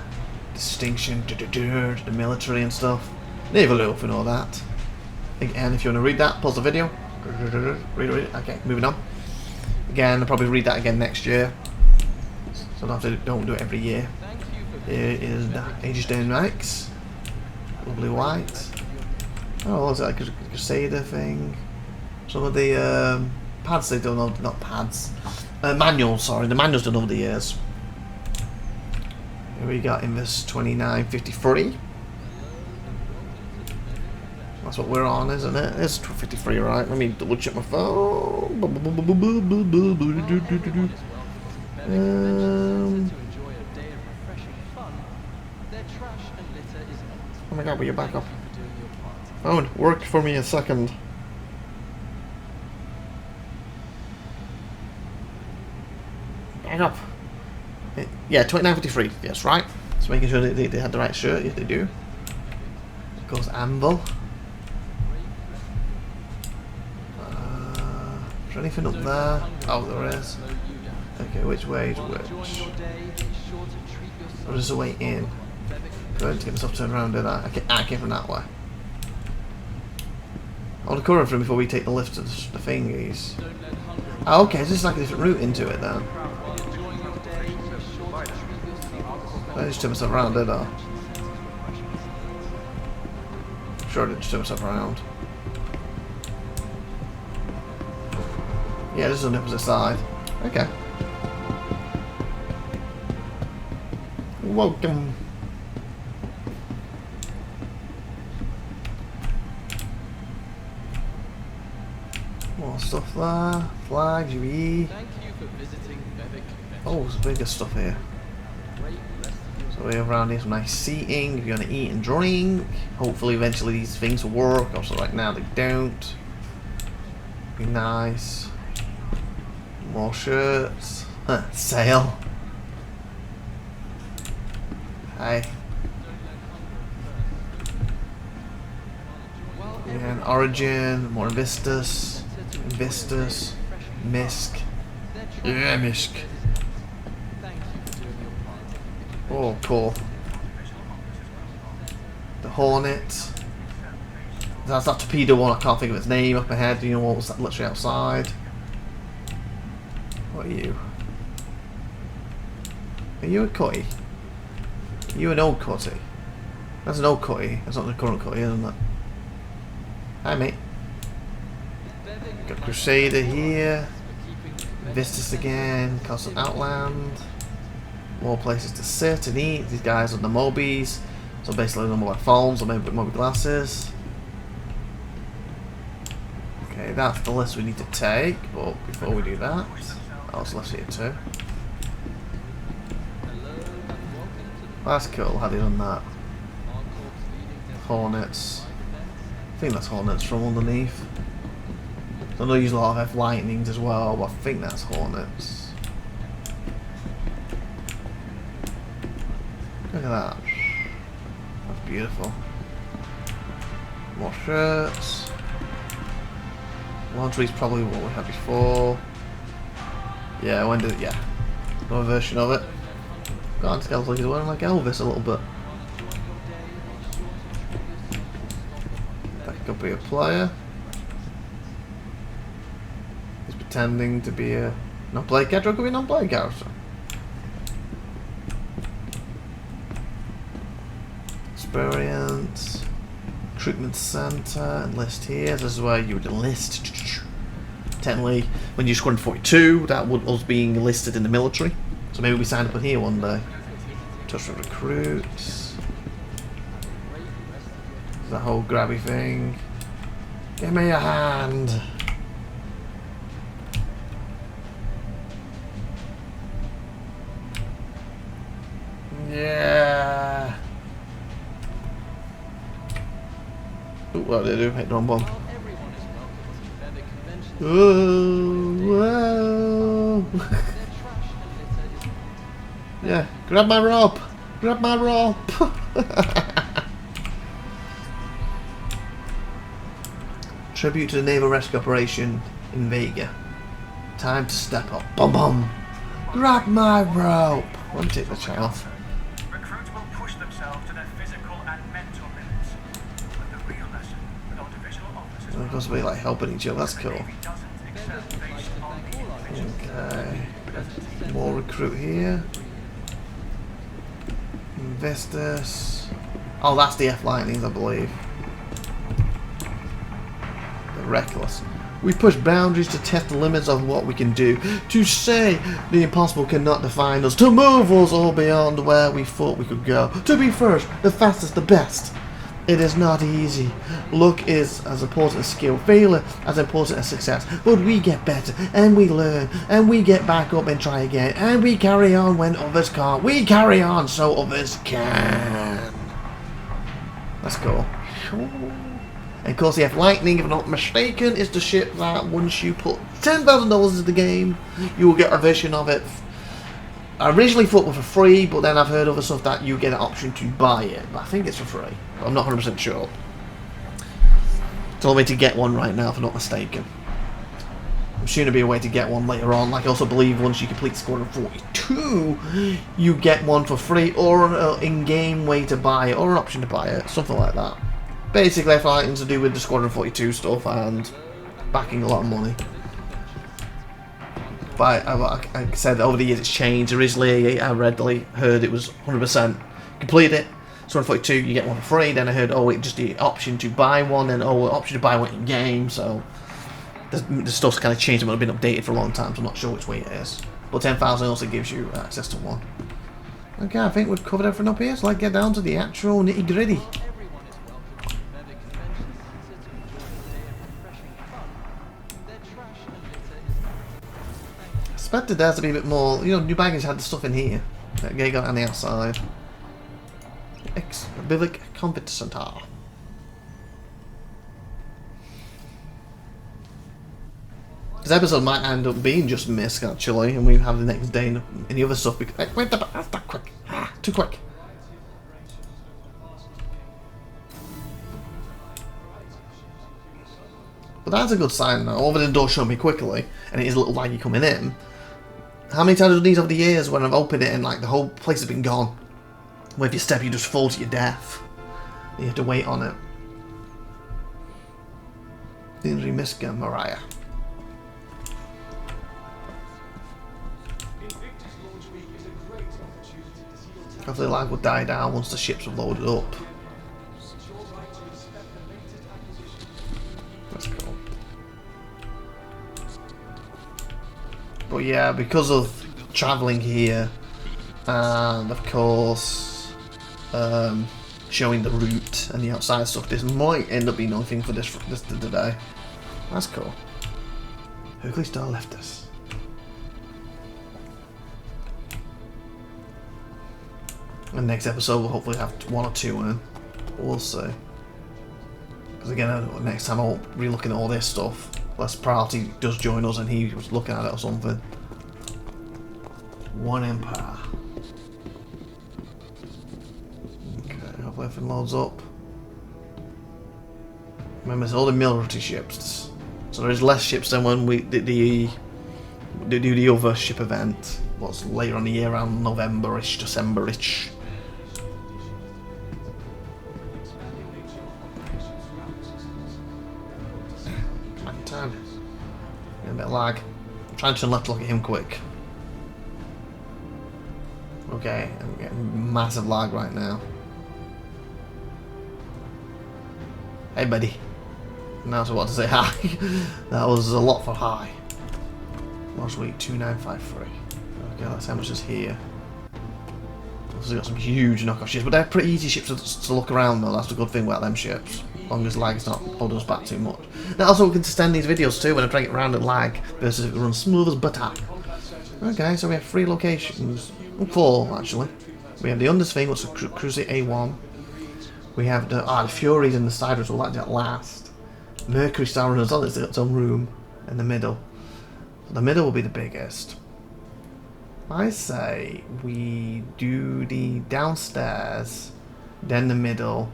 distinction, the military and stuff. Naval Oath and all that. Again, if you want to read that, pause the video. Read it. Okay, moving on. Again, I'll probably read that again next year. So don't do it every year. Here is the Aegis Max. Lovely white. Oh, what's that? Like a Crusader thing. Some of the pads they done over, not pads. Manuals, sorry. The manuals done over the years. Here we got INVICTUS 2953. That's what we're on, isn't it? It's 53, right? Let me double check my phone. Oh my god, will you back up? Oh, it worked for me a second. Back up. Yeah, 29.53. Yes, right. Just making sure they had the right shirt. Yes, they do. Of course, Anvil. Is there anything up there? Oh, there is. Okay, which way is which? Or is there a way in? Good, to get myself turned around, did I? I came from that way. I want to cover from before we take the lift to the thingies. Oh, okay, so this is like a different route into it then. I just turned myself around, did I? Sure I didn't just turn myself around. Yeah, this is on the opposite side. Okay. Welcome. More stuff there. Flags, UE. Oh, there's bigger stuff here. So we have around here some nice seating. If you're gonna eat and drink. Hopefully eventually these things will work. Also right now they don't. Be nice. More shirts. Sale. Hi. And Origin, more INVICTUS, MISC. Yeah, MISC. Oh, cool. The Hornet. That's that torpedo one, I can't think of its name up ahead. You know what was that literally outside? What are you? Are you a cutty? Are you an old cutty? That's an old cutty. That's not the current cutty, isn't it? Hi, mate. Got Crusader here. INVICTUS again. Constant Outland. More places to sit and eat. These guys on the Mobies. So basically no mobile phones or maybe mobile glasses. Okay, that's the list we need to take. But before we do that, there's less here too. That's cool, how they done that. Hornets. I think that's Hornets from underneath. I know they use a lot of F-Lightnings as well, but I think that's Hornets. Look at that. That's beautiful. More shirts. Laundry's probably what we had before. Yeah, when did it? Yeah. Another version of it. God, this guy's like he's wearing like Elvis a little bit. That could be a player. He's pretending to be a non-player character, or could be a non-player character. Experience. Recruitment center. Enlist here. This is where you would enlist. Technically, when you're scoring 42, that would us being enlisted in the military. So maybe we sign up in here one day. Touch with recruits. That whole grabby thing. Give me a hand. Yeah. Ooh, what did they do? Hit the wrong bomb. Whoa. Yeah, grab my rope! Grab my rope! Tribute to the naval rescue operation in Vega. Time to step up. Bum bum! Grab my rope! I want to take the chat off. Recruits will push themselves to their physical and mental limits. But the real lesson with our divisional officers We're supposed to be like helping each other, that's cool. doesn't excel based on the individual. Okay. More recruit here. INVICTUS. Oh, that's the F-Lightnings, I believe. The Reckless. We push boundaries to test the limits of what we can do. To say the impossible cannot define us. To move us all beyond where we thought we could go. To be first, the fastest, the best. It is not easy. Luck is as important as skill. Failure as important as success. But we get better and we learn and we get back up and try again. And we carry on when others can't. We carry on so others can. That's cool. And of course, the Lightning, if I'm not mistaken, is the ship that once you put $10,000 into the game, you will get a version of it. I originally thought it was for free, but then I've heard other stuff that you get an option to buy it. But I think it's for free. But I'm not 100% sure. It's all the way to get one right now, if I'm not mistaken. I'm sure there'll be a way to get one later on. Like, I also believe once you complete Squadron 42, you get one for free, or an in-game way to buy it, or an option to buy it, something like that. Basically, everything to do with the Squadron 42 stuff and backing a lot of money. But like I said, over the years it's changed. Originally, I heard it was 100% complete it. Squadron 42, you get one for free. Then I heard, oh, it's just the option to buy one, and oh, option to buy one in game. So the stuff's kind of changed. It might have been updated for a long time, so I'm not sure which way it is. But 10,000 also gives you access to one. Okay, I think we've covered everything up here, so let's get down to the actual nitty-gritty. I expected there to be a bit more, you know, new baggage had the stuff in here. That guy got on the outside. Biblic Convent Center. This episode might end up being just MISC actually, and we have the next day and any other stuff. Wait, that's that quick. Too quick. But that's a good sign now. Over the door showed me quickly, and it is a little laggy coming in. How many times have these over the years when I've opened it and like the whole place has been gone? Where if you step, you just fall to your death. You have to wait on it. The MISC MIRAI. Hopefully the lag will die down once the ships are loaded up. That's cool. But yeah, because of travelling here, and of course showing the route and the outside stuff, this might end up being nothing for this today. That's cool. Hercules Star left us. And next episode we'll hopefully have one or two in. We'll see. Because again, next time I won't be looking at all this stuff. Unless Priority does join us and he was looking at it or something. One Empire. Okay, hopefully everything loads up. Remember, it's all the military ships. So there's less ships than when we did the other ship event. What's later on the year, around November-ish, December-ish. A bit of lag. I'm trying to turn left to look at him quick. Okay, I'm getting massive lag right now. Hey buddy. Now to what to say hi. That was a lot for hi. Last week 2953. Okay, that's how much is here. Also got some huge knockoff ships, but they're pretty easy ships to look around though. That's the good thing about them ships. As long as lag is not holding us back too much. Now also we can extend these videos too when I drag it around at lag versus if it runs smooth as butter. Okay, so we have 3 locations. 4 actually. We have the Underswing, what's the Crusader A1. We have the Furies and the Siders, we'll like that last. Mercury Star Runners, oh, it's got its own room in the middle. So the middle will be the biggest. I say we do the downstairs, then the middle,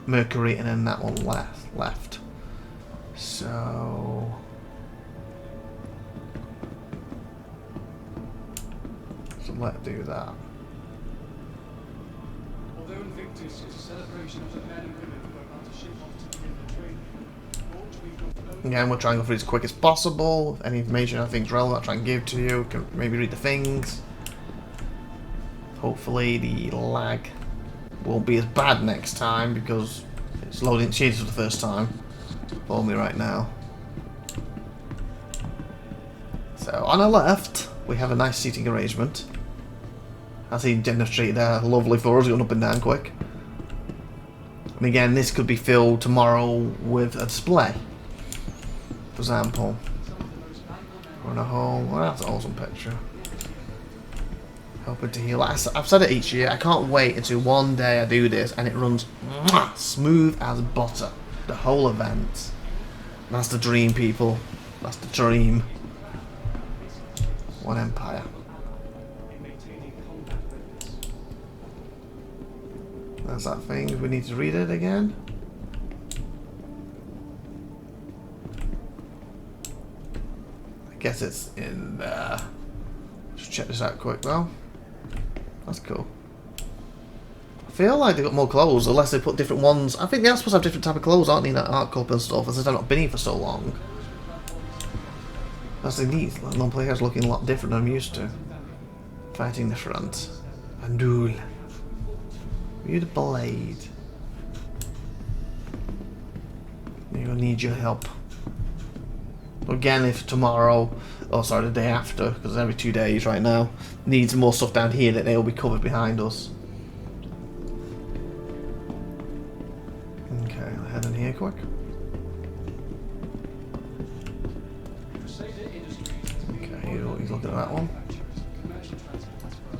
Mercury, and then that one left. So let's do that. Although INVICTUS is a celebration of the men and women who are about to ship off to begin the training, again, we'll try and go through as quick as possible. Any information I think is relevant, I'll try and give to you. Can maybe read the things. Hopefully the lag won't be as bad next time because it's loading changes for the first time for me right now. So on our left we have a nice seating arrangement. As he demonstrated there, lovely for us, going up and down quick. And again, this could be filled tomorrow with a display. For example, we're in a hole. Well, that's an awesome picture. Hoping to heal. I've said it each year. I can't wait until one day I do this and it runs smooth as butter. The whole event. That's the dream, people. That's the dream. One empire. That's that thing. We need to read it again. I guess it's in there. Just check this out quick though. That's cool. I feel like they've got more clothes, unless they put different ones. I think they're supposed to have different type of clothes, aren't they? That art cup and stuff, as I've not been here for so long. That's the neat. Non-players looking a lot different than I'm used to. Fighting the front. Andul. You the blade. Maybe I need your help. Again, if tomorrow, oh sorry, the day after, because every 2 days right now, needs more stuff down here, that they'll be covered behind us. Okay, I'll head in here quick. Okay, he's looking at that one.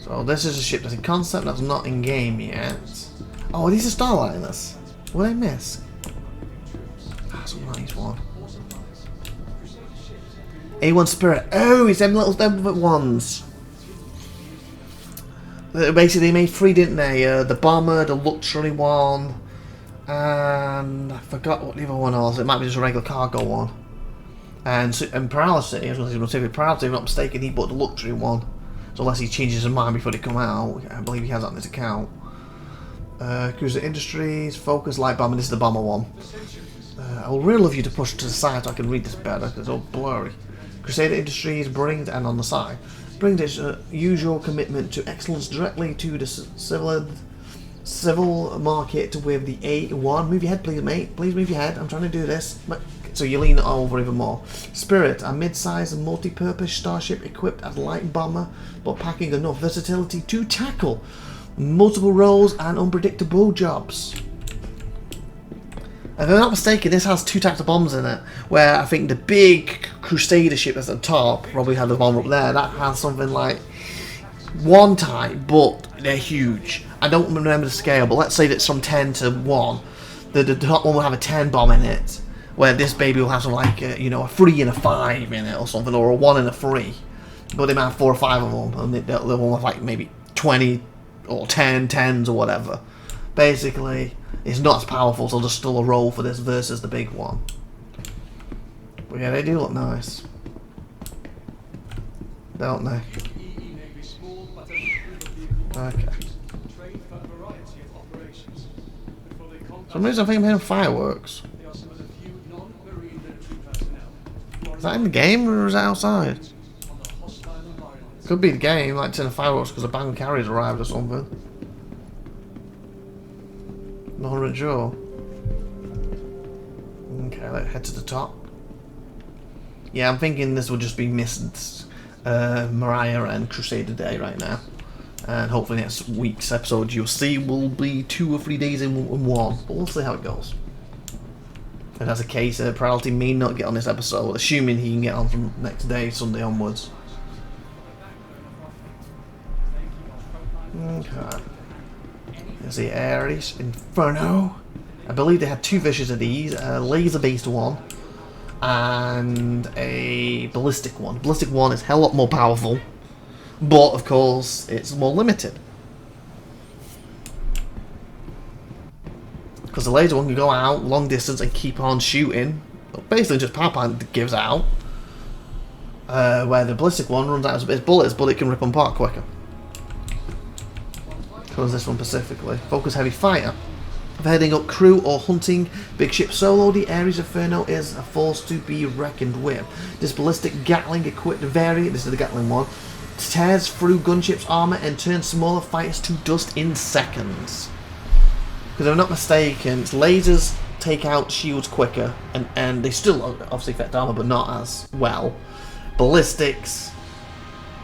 So this is a ship that's in concept, that's not in game yet. Oh, these are Starliners. What did I miss? That's a nice one. A1 Spirit. Oh, it's them little ones. Basically, they made 3, didn't they? The bomber, the luxury one, and I forgot what the other one was. It might be just a regular cargo one. And Paralysis, if I'm not mistaken, he bought the luxury one. So unless he changes his mind before they come out, I believe he has that on his account. Crusader Industries, Focus, Light Bomber. This is the bomber one. I will really love you to push to the side so I can read this better because it's all blurry. Crusader Industries brings, and on the side, brings its usual commitment to excellence directly to the civil market with the A1. Move your head, please, mate. Please move your head. I'm trying to do this. So you lean over even more. Spirit, a mid-sized multi-purpose starship equipped as light bomber, but packing enough versatility to tackle multiple roles and unpredictable jobs. If I'm not mistaken, this has 2 types of bombs in it, where I think the big Crusader ship that's at the top, probably had the bomber up there, that has something like 1 type, but they're huge. I don't remember the scale, but let's say that's from 10 to 1. The top one will have a 10 bomb in it, where this baby will have something like a 3 and a 5 in it or something, or a 1 and a 3. But they might have 4 or 5 of them, and the one with like maybe 20 or 10s or whatever. Basically, it's not as powerful, so there's still a role for this versus the big one. But yeah, they do look nice, don't they? Okay. For some reason I think I'm hearing fireworks. Is that in the game or is that outside? Could be the game, like turning fireworks because a bang carrier's arrived or something. Not really sure. Okay, let's head to the top. Yeah, I'm thinking this will just be missed MIRAI and Crusader Day right now. And hopefully next week's episode you'll see will be 2 or 3 days in one. But we'll see how it goes. If that's the case, Priority may not get on this episode, assuming he can get on from next day, Sunday onwards. Okay. There's the Ares Inferno. I believe they had 2 versions of these, a laser-based one and a ballistic one. Ballistic one is a hell lot more powerful, but of course it's more limited. Because the laser one can go out long distance and keep on shooting. Basically just power plant gives out. Where the ballistic one runs out of its bullets, but it can rip them apart quicker. Covers this one specifically. Focus heavy fighter. If heading up crew or hunting big ship solo, the Ares Inferno is a force to be reckoned with. This ballistic Gatling equipped variant, this is the Gatling one, tears through gunship's armor and turns smaller fighters to dust in seconds. Because if I'm not mistaken, its lasers take out shields quicker, and they still obviously affect armor, but not as well. Ballistics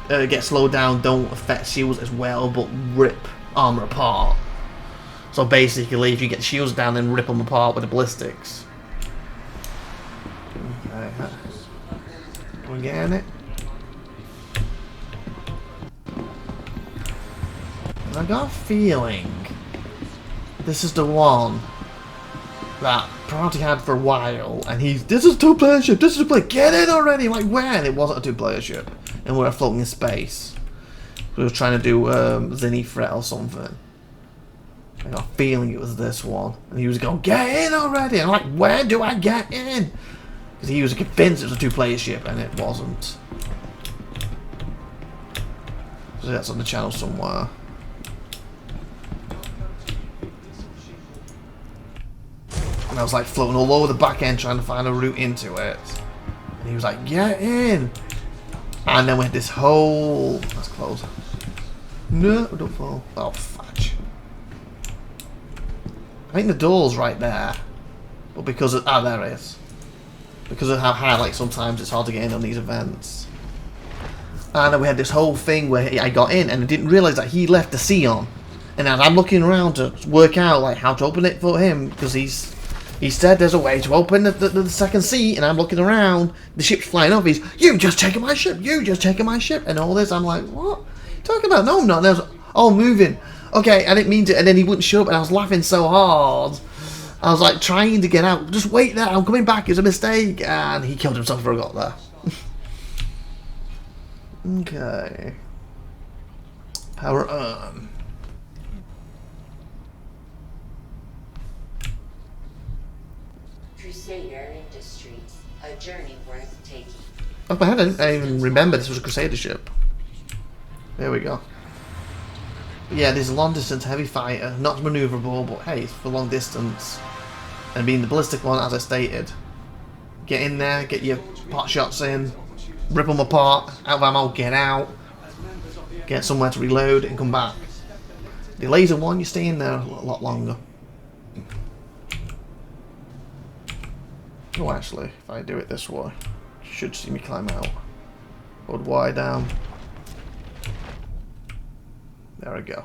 get slowed down, don't affect shields as well, but rip armor apart. So basically, if you get the shields down, then rip them apart with the ballistics. Okay, can we get in it? And I got a feeling this is the one that Priority had for a while, and this is a two-player ship, this is a player, get in already! Like, when? It wasn't a two-player ship, and we were floating in space. We were trying to do Zinni Threat or something. I got a feeling it was this one, and he was going, get in already! And I'm like, where do I get in? Because he was convinced it was a two-player ship, and it wasn't. So that's on the channel somewhere. And I was like floating all over the back end trying to find a route into it. And he was like, get in! And then we had this whole... Let's close. No, don't fall. Oh, fudge. I think the door's right there. But because of... Ah, there it is. Because of how high, like, sometimes it's hard to get in on these events. And then we had this whole thing where I got in and I didn't realise that he left the C on. And as I'm looking around to work out, like, how to open it for him, because he said there's a way to open the second seat, and I'm looking around, the ship's flying off, you just taking my ship, you just taking my ship, and all this, I'm like, what? What are you talking about? No, I'm not. And I was, oh, moving. Okay, I didn't mean to, and then he wouldn't show up, and I was laughing so hard. I was like trying to get out, just wait there, I'm coming back, it's a mistake, and he killed himself before I got there. Okay. Power on. Crusader Industries, a journey worth taking. Off my head, I didn't even remember this was a Crusader ship. There we go. But yeah, this long distance heavy fighter, not maneuverable, but hey, it's for long distance. And being the ballistic one, as I stated. Get in there, get your pot shots in, rip them apart, out of ammo, get out, get somewhere to reload and come back. The laser one, you stay in there a lot longer. Oh, actually, if I do it this way, you should see me climb out. Hold Y down. There we go.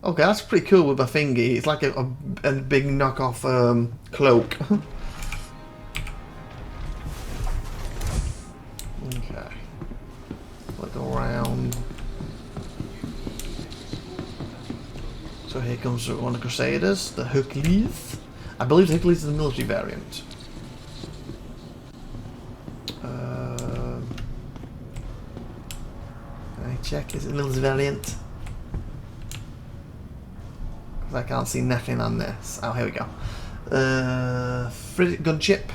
Okay, that's pretty cool with my thingy. It's like a big knockoff cloak. Okay. Look around. So here comes one of the Crusaders, the Hercules. I believe the Hercules is the military variant. Can I check? Is it the military variant? I can't see nothing on this. Oh, here we go. Frigate gunship.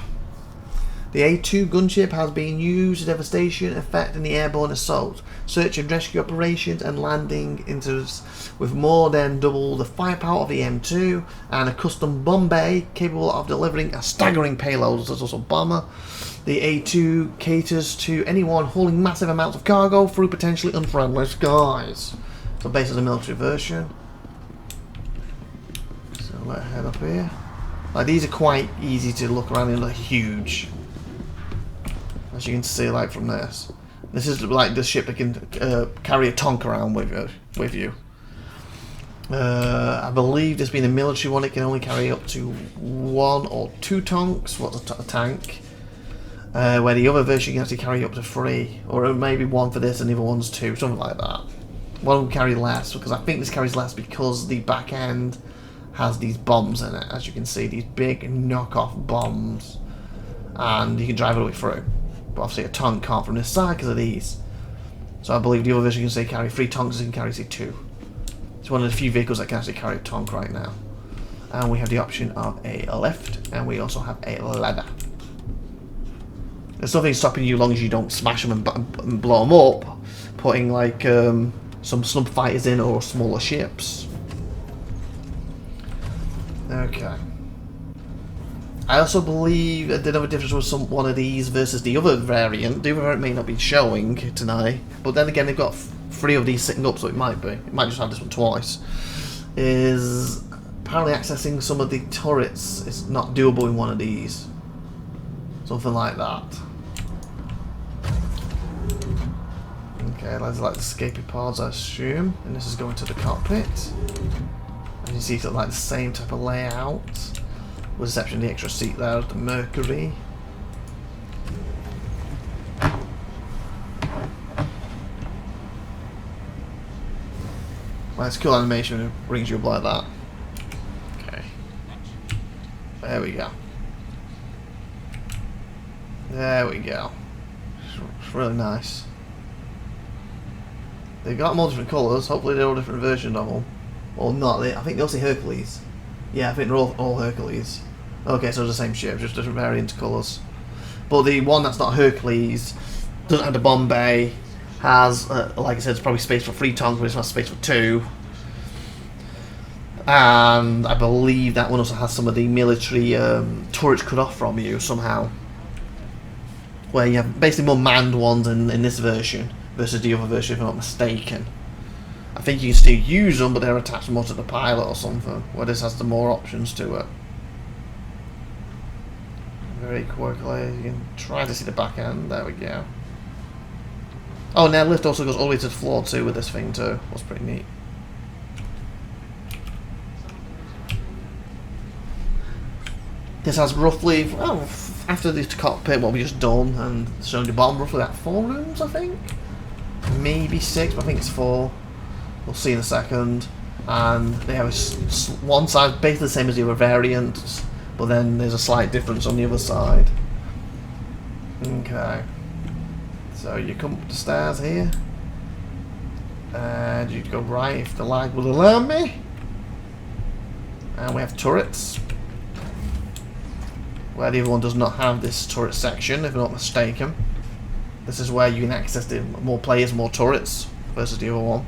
The A2 gunship has been used to devastation effect in the airborne assault, search and rescue operations, and landing with more than double the firepower of the M2 and a custom bomb bay capable of delivering a staggering payload. There's also a bomber. The A2 caters to anyone hauling massive amounts of cargo through potentially unfriendly skies. So based on the military version. Let's head up here. Like, these are quite easy to look around in, like, huge. As you can see, like, from this. This is like the ship that can carry a tonk around with you. I believe this being a military one, it can only carry up to 1 or 2 tonks. What's a tank? Where the other version can actually carry up to 3. Or maybe 1 for this and the other one's 2. Something like that. One will carry less, because I think this carries less because the back end has these bombs in it, as you can see, these big knockoff bombs, and you can drive it all the way through. But obviously a tank can't from this side because of these. So I believe the other version can say carry 3 tanks, and can carry say 2. It's one of the few vehicles that can actually carry a tank right now. And we have the option of a lift, and we also have a ladder. There's nothing stopping you, as long as you don't smash them and blow them up, putting like some slump fighters in or smaller ships. Okay. I also believe that the other difference was one of these versus the other variant. The other variant may not be showing tonight, but then again they've got 3 of these sitting up, so it might be. It might just have this one twice. Is apparently accessing some of the turrets is not doable in one of these. Something like that. Okay, let's like the escaping pods, I assume, and this is going to the cockpit. And you see it's like the same type of layout, with the exception of the extra seat there, the Mercury. Well, it's a cool animation. It brings you up like that. Okay. There we go. There we go. It's really nice. They've got more different colours. Hopefully they're all different versions of them. Or not. I think they'll say Hercules. Yeah, I think they're all Hercules. Okay, so it's the same ship, just different variant colours. But the one that's not Hercules doesn't have the bomb bay. Has, like I said, it's probably space for 3 tongues, but it's not space for 2. And I believe that one also has some of the military turrets cut off from you somehow. Where you have basically more manned ones in this version versus the other version, if I'm not mistaken. I think you can still use them, but they're attached more to the pilot or something, where this has the more options to it. Very quickly, you can try to see the back end. There we go. Oh, now lift also goes all the way to the floor too with this thing too. That's pretty neat. This has roughly, well, after the cockpit, what we just done, and showing the bottom, roughly like 4 rooms, I think? Maybe 6, but I think it's 4. We'll see in a second. And they have one side basically the same as the other variants, but then there's a slight difference on the other side. Okay. So you come up the stairs here, and you go right if the lag will allow me. And we have turrets, where the other one does not have this turret section, if I'm not mistaken. This is where you can access the more players, more turrets, versus the other one.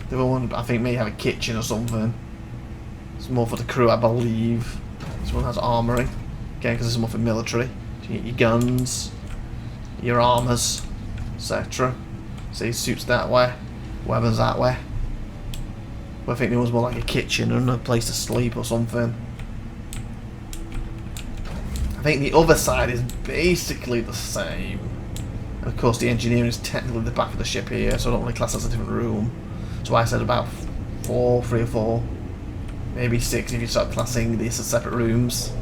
The other one, I think, may have a kitchen or something. It's more for the crew, I believe. This one has armory, again, because it's more for military. You get your guns, your armors, etc. See, suits that way, weapons that way. But I think there was more like a kitchen and a place to sleep or something. I think the other side is basically the same. And of course, the engineering is technically the back of the ship here, so I don't really class as a different room. So I said about 3 or 4, maybe 6 if you start classing these as separate rooms.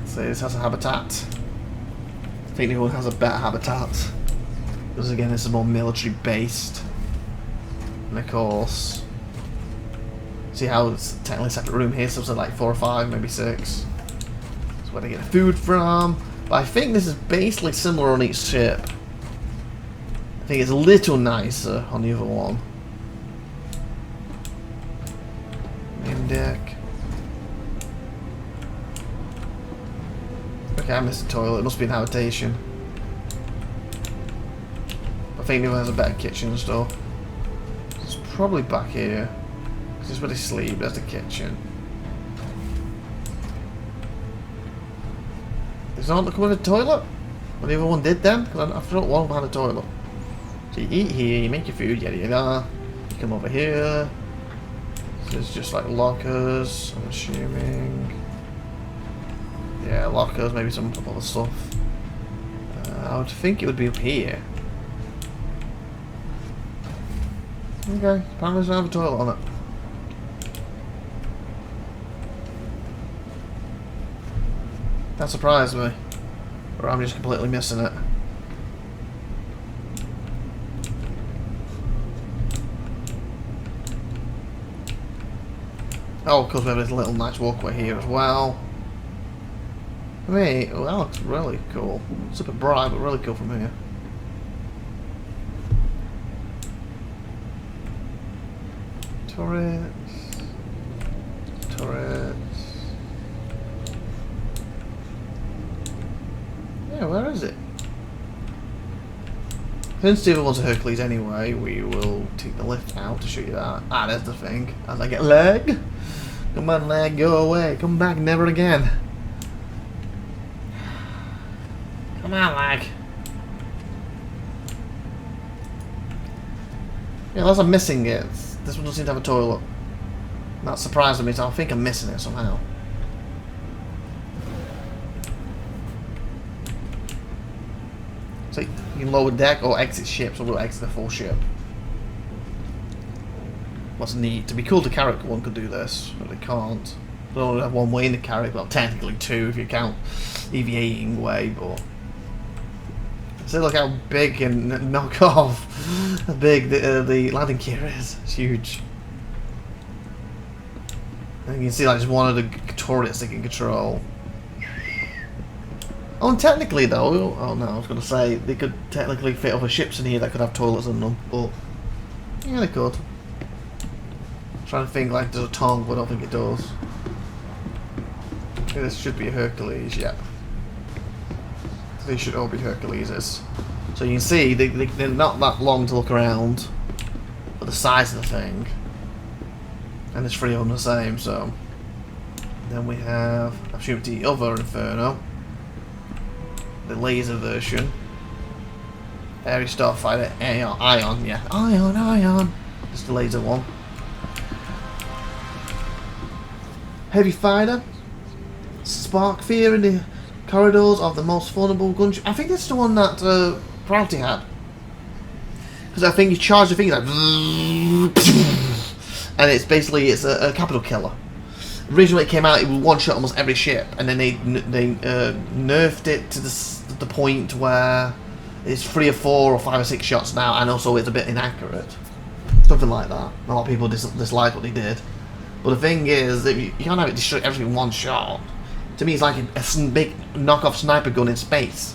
So this has a habitat. I think the other one has a better habitat, because again this is more military based. And of course, see how it's technically a separate room here, so it's like 4 or 5, maybe 6. That's where they get the food from. But I think this is basically similar on each ship. I think it's a little nicer on the other one. Main deck. Okay, I missed the toilet. It must be an habitation. I think the other has a better kitchen and stuff. It's probably back here. This is where they sleep. There's the kitchen. Does not look with a toilet? Well, the other one did then? Because I thought one had a toilet. So you eat here, you make your food, yada yada. You come over here. So it's just like lockers, I'm assuming. Yeah, lockers, maybe some other stuff. I would think it would be up here. Okay, apparently doesn't have a toilet on it. That surprised me. Or I'm just completely missing it. Oh, because we have this little nice walkway here as well. I mean, well, that looks really cool. Super bright, but really cool from here. Turrets. Turrets. Yeah, where is it? Since the other ones are Hercules anyway, we will take the lift out to show you that. Ah, there's the thing. As I get lag. Come on, lag, go away. Come back, never again. Come on, lag. Yeah, unless I'm missing it. This one doesn't seem to have a toilet. That surprised me, so I think I'm missing it somehow. So you can lower deck or exit ship, so we'll exit the full ship. What's neat. To be cool, the carrot one could do this, but they can't. They only have one way in the carrot, well technically 2 if you count deviating way, but See, look how big and knock off how big the landing gear is. It's huge. And you can see like just one of the turrets they can control. Oh, and technically though, oh no, I was going to say they could technically fit other ships in here that could have toilets in them, but yeah, they could. I'm trying to think like there's a tongue, but I don't think it does. Okay, this should be a Hercules, yep. They should all be Herculeses. So you can see they're not that long to look around, but the size of the thing. And there's 3 of them the same, so. Then we have, I'm assuming the other Inferno. The laser version. Airy Starfighter, Ion, yeah. Ion. Just the laser one. Heavy Fighter. Spark Fear in the corridors of the most vulnerable gunship. I think that's the one that Priority had. Because I think you charge the thing like, and it's basically a capital killer. Originally, it came out, it would one shot almost every ship, and then they nerfed it to the point where it's 3 or 4 or 5 or 6 shots now, and also it's a bit inaccurate. Something like that. A lot of people disliked what they did. But the thing is, that you can't have it destroy everything in one shot. To me, it's like a big knockoff sniper gun in space.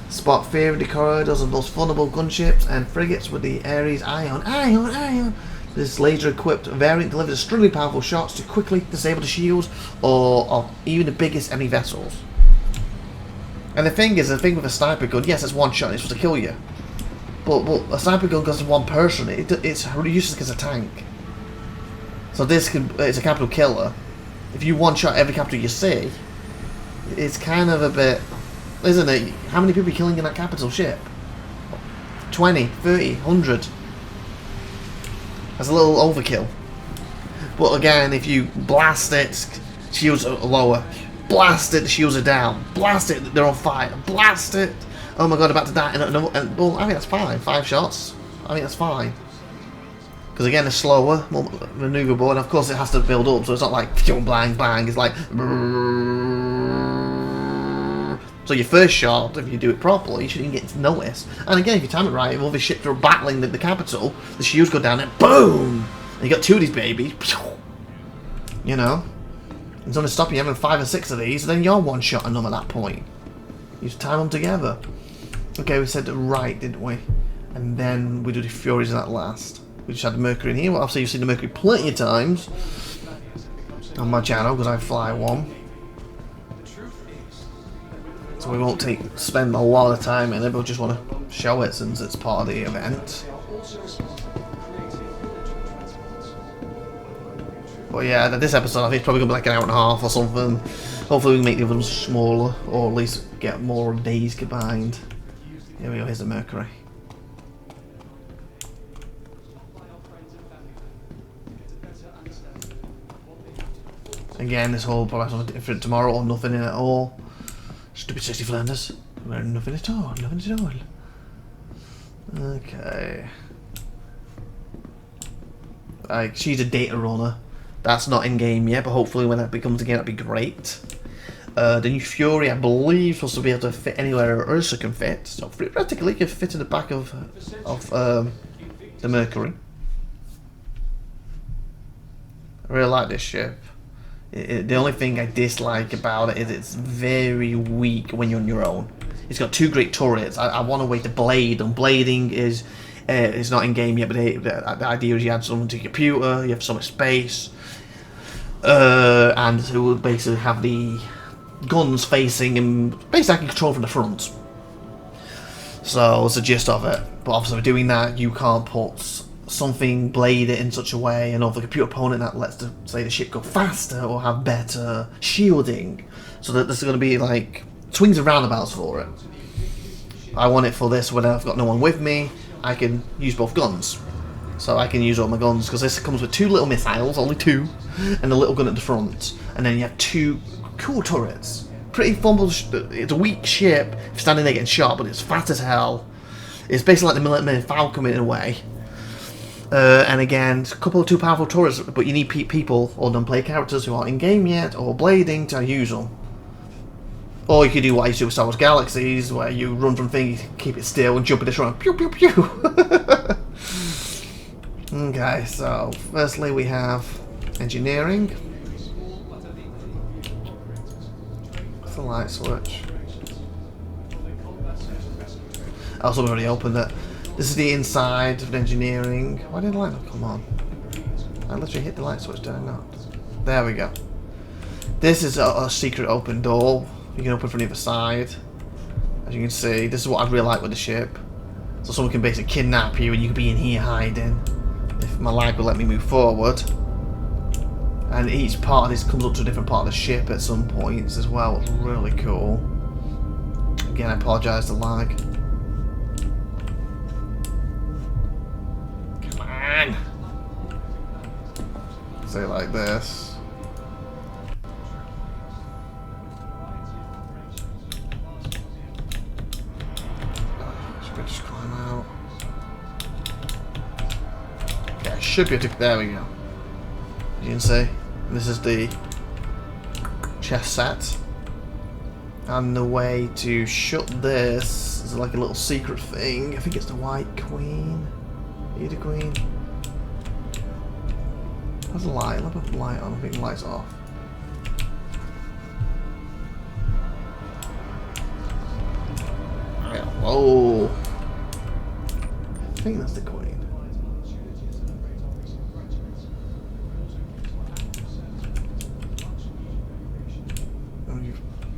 Spot fear in the corridors of those vulnerable gunships and frigates with the Ares Ion. This laser-equipped variant delivers extremely powerful shots to quickly disable the shields or even the biggest enemy vessels. And the thing with a sniper gun, yes, it's one shot and it's supposed to kill you. But a sniper gun goes to one person, it's useless as a tank. So this it's a capital killer. If you one-shot every capital you see, it's kind of a bit, isn't it? How many people are killing in that capital ship? 20, 30, 100. That's a little overkill. But again, if you blast it, shields are lower. Blast it, the shields are down. Blast it, they're on fire. Blast it. Oh my god, about to die. And well, I think that's fine. 5 shots. I think that's fine. Because again, it's slower, more maneuverable, and of course it has to build up, so it's not like bang bang. It's like. So your first shot, if you do it properly, you shouldn't even get noticed. And again, if you time it right, if all these ships are battling the capital, the shields go down and boom! And you got 2 of these babies. You know? It's only stopping you having 5 or 6 of these, and then you're one-shotting them at that point. You just time them together. Okay, we said right, didn't we? And then we do the Furies in that last. We just had the Mercury in here. Well, obviously you've seen the Mercury plenty of times on my channel, because I fly one. So we won't spend a lot of time in it, but we just want to show it since it's part of the event. But yeah, this episode I think it's probably going to be like an hour and a half or something. Hopefully we can make the other ones smaller, or at least get more days combined. Here we go, here's the Mercury. Again, this whole probably something different tomorrow, or nothing in it at all. Stupid 60 Flanders. Nothing at all, nothing at all. Okay. Like, she's a data runner. That's not in game yet, but hopefully when that becomes a game, that'd be great. The new Fury, I believe, supposed to be able to fit anywhere Ursa can fit. So theoretically, it can fit in the back of the Mercury. I really like this ship. The only thing I dislike about it is it's very weak when you're on your own. It's got 2 great turrets. I want to wait to blade, and blading is not in game yet, but the idea is you add something to your computer, you have so much space, and it will basically have the guns facing, and basically I can control from the front. So it's the gist of it. But obviously with doing that, you can't put something bladed in such a way, and over the computer opponent that lets the ship go faster or have better shielding, so that there's going to be like swings and roundabouts for it. I want it for this when I've got no one with me, I can use both guns. So I can use all my guns, because this comes with 2 little missiles, only 2, and a little gun at the front, and then you have 2 cool turrets. Pretty fumble. It's a weak ship standing there getting shot, but it's fast as hell. It's basically like the Military Falcon in a way. And again, a couple of 2 powerful turrets, but you need people or non-play characters who aren't in game yet or blading to use them. Or you could do what you do with Star Wars Galaxies, where you run from things, keep it still, and jump in the front, pew pew pew. Okay, so firstly we have engineering. What's the light switch? Oh, someone already opened it. This is the inside of the engineering. Why didn't the light not come on? I literally hit the light switch, did I not? There we go. This is a secret open door. You can open from the other side. As you can see, this is what I really like with the ship. So someone can basically kidnap you and you can be in here hiding. If my lag will let me move forward. And each part of this comes up to a different part of the ship at some points as well. It's really cool. Again, I apologise for lag. Come on! Say it like this. Should we just climb out? Okay, I should be able to. There we go. As you can see, this is the chess set. And the way to shut this is like a little secret thing. I think it's the White Queen. Are you the Queen? Where's the light? Let me put the light on. I think the light's off. Whoa! I think that's the Queen.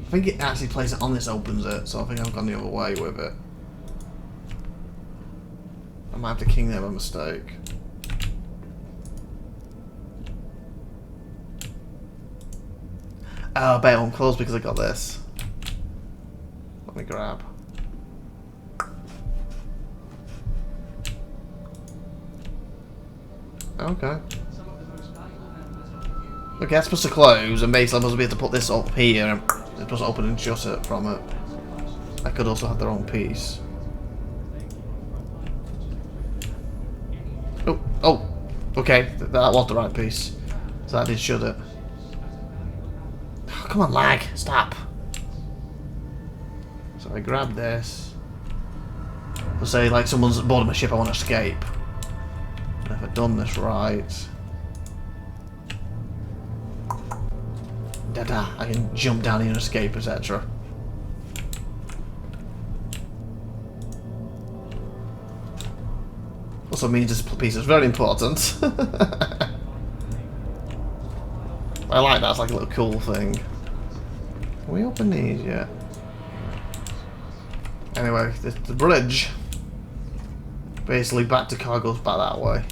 I think it actually plays it on this, opens it, so I think I've gone the other way with it. I might have the king there by mistake. Oh, I bet I'm close because I got this. Let me grab. Okay. Okay, that's supposed to close, and basically I'm supposed to be able to put this up here, and it's supposed to open and shut it from it. I could also have their own piece. Oh, oh, okay, that was the right piece. So that did shut it. Oh, come on, lag, stop. So I grab this. Let's say like someone's boarding my ship, I want to escape. If I've done this right. Da-da, I can jump down here and escape, etc. Also means this piece is very important. I like that, it's like a little cool thing. Can we open these yet? Anyway, the bridge. Basically back to car goes back that way.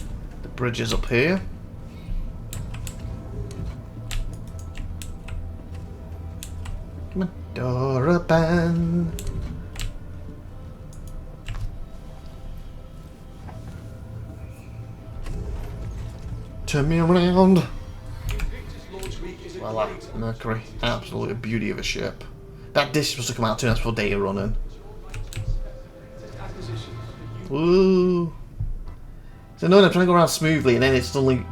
The bridge is up here. Come on, door open. Turn me around. Well, that Mercury, absolutely a beauty of a ship. That dish is supposed to come out 2 hours before data running. Woo! So no, I'm trying to go around smoothly, and then it suddenly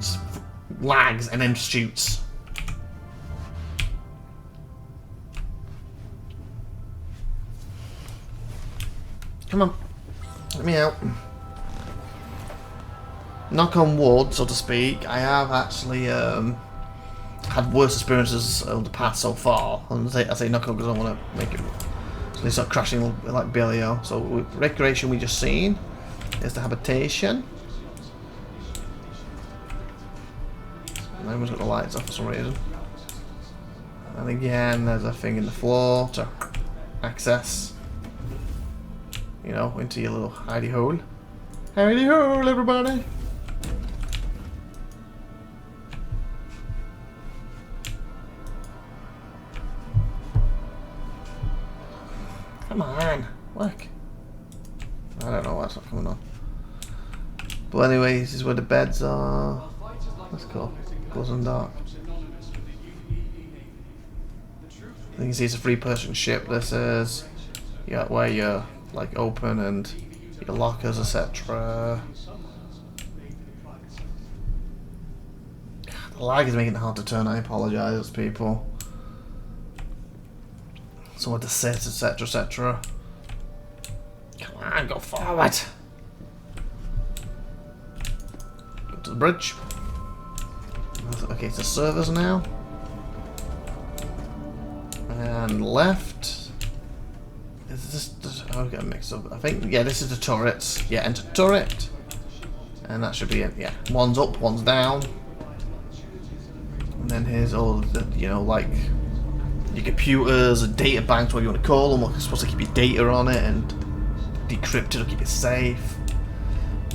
lags and then shoots. Come on, let me out. Knock on wood, so to speak. I have actually had worse experiences on the path so far. And I say knock on because I don't want to make it. So they start crashing like Bellio. So recreation we just seen. There's the habitation. Everyone's got the lights off for some reason. And again, there's a thing in the floor to access, you know, into your little hidey hole. Hidey hole, everybody! Come on, work. I don't know why it's not coming on. But anyway, this is where the beds are. That's cool. Goes on dark. You can see it's a 3-person ship. This is where you're like open and your lockers, etc. The lag is making it hard to turn. I apologise, people. somewhere to sit, etc., etc. Come on, go forward. Go to the bridge. Okay, it's the servers now. And left. Is this? Oh, I've got a mix up. I think, yeah, this is the turrets. Yeah, enter turret. And that should be it. Yeah, one's up, one's down. And then here's all the, you know, like your computers and data banks, whatever you want to call them. We're supposed to keep your data on it and decrypt it or keep it safe.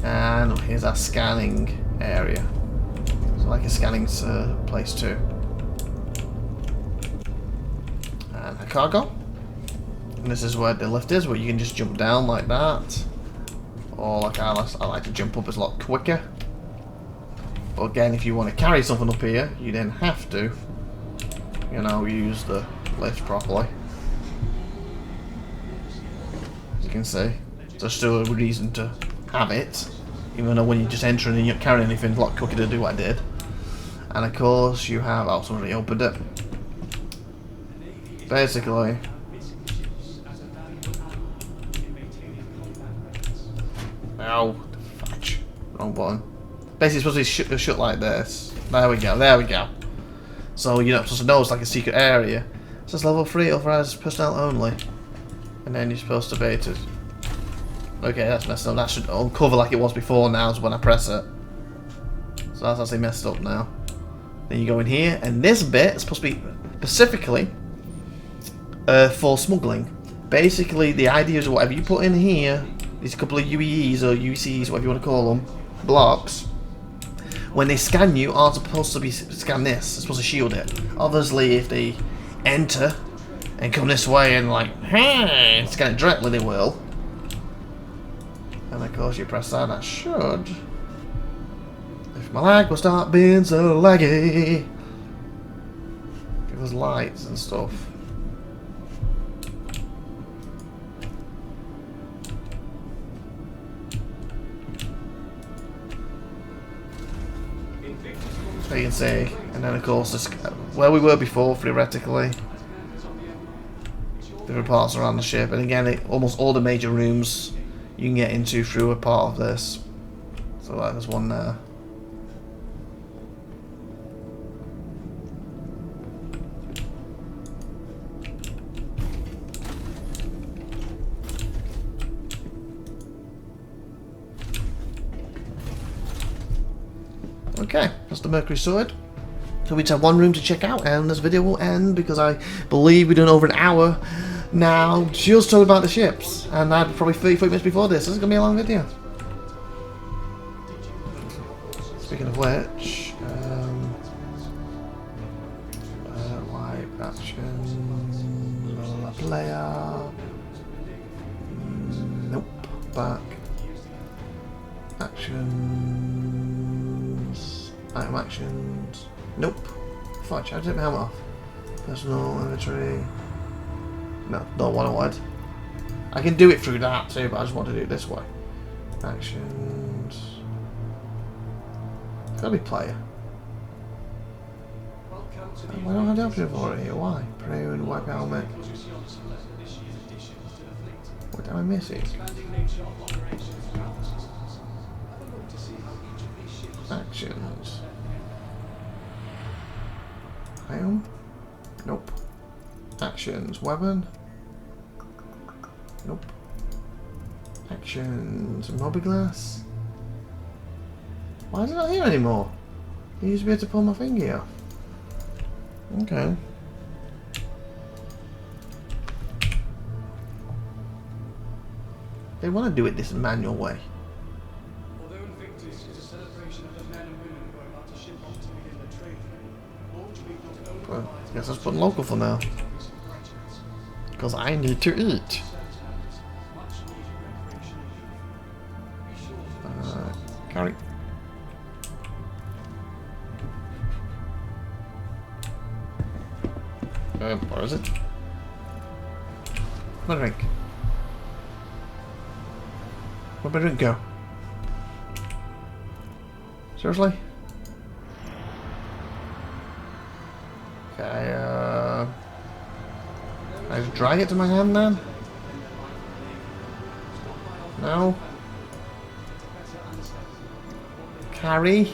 And here's our scanning area. So like a scanning place too. And a cargo. And this is where the lift is, where you can just jump down like that. Or like I like to jump up, it's a lot quicker. But again, if you want to carry something up here, you then have to, you know, use the lift properly. As you can see, there's still a reason to have it, even though when you're just entering and you're not carrying anything, it's a lot quicker to do what I did. And of course, you have. Oh, somebody opened it. Basically. Ow, fudge. Wrong button. Basically, it's supposed to be shut like this. There we go, there we go. So you're not supposed to know it's like a secret area. It says level 3 authorized personnel only. And then you're supposed to be to... Okay, that's messed up. That should uncover like it was before now is when I press it. So that's actually messed up now. Then you go in here, and this bit is supposed to be specifically for smuggling. Basically, the idea is whatever you put in here, these couple of UEEs or UCs, whatever you want to call them, blocks, when they scan you, aren't supposed to be scan this. It's supposed to shield it. Obviously, if they enter and come this way and like, hey, scan it directly, they will. And of course, you press that. That should. If my lag will start being so laggy, give us lights and stuff. So you can see, and then of course this, where we were before, theoretically, different parts around the ship, and again, almost all the major rooms you can get into through a part of this. So there's one there. Okay, that's the Mercury Sword. So we just have one room to check out, and this video will end because I believe we're doing over an hour now just talking about the ships, and I had probably 30 minutes before this. This is going to be a long video. Speaking of which, live action, player, nope, back, actions, item actions, nope, fudge, I take my helmet off, personal inventory, no, not what I want. I can do it through that too, but I just want to do it this way. Actions, it's gotta be player. Why don't I have the option for it here? Why? Prune, wipe helmet. What am I missing? Actions. Item? Nope. Actions. Weapon? Nope. Actions. Mobiglass? Why is it not here anymore? You used to be able to pull my finger off. Okay. They want to do it this manual way. Although INVICTUS is a celebration of the men and women who are about to ship off to begin the trade, all to be not only Well, I guess let's put local for now. Because I need to eat. Carry. Where is it? My drink. Where'd my drink go? Seriously? Okay, I just drag it to my hand then? No? Carry?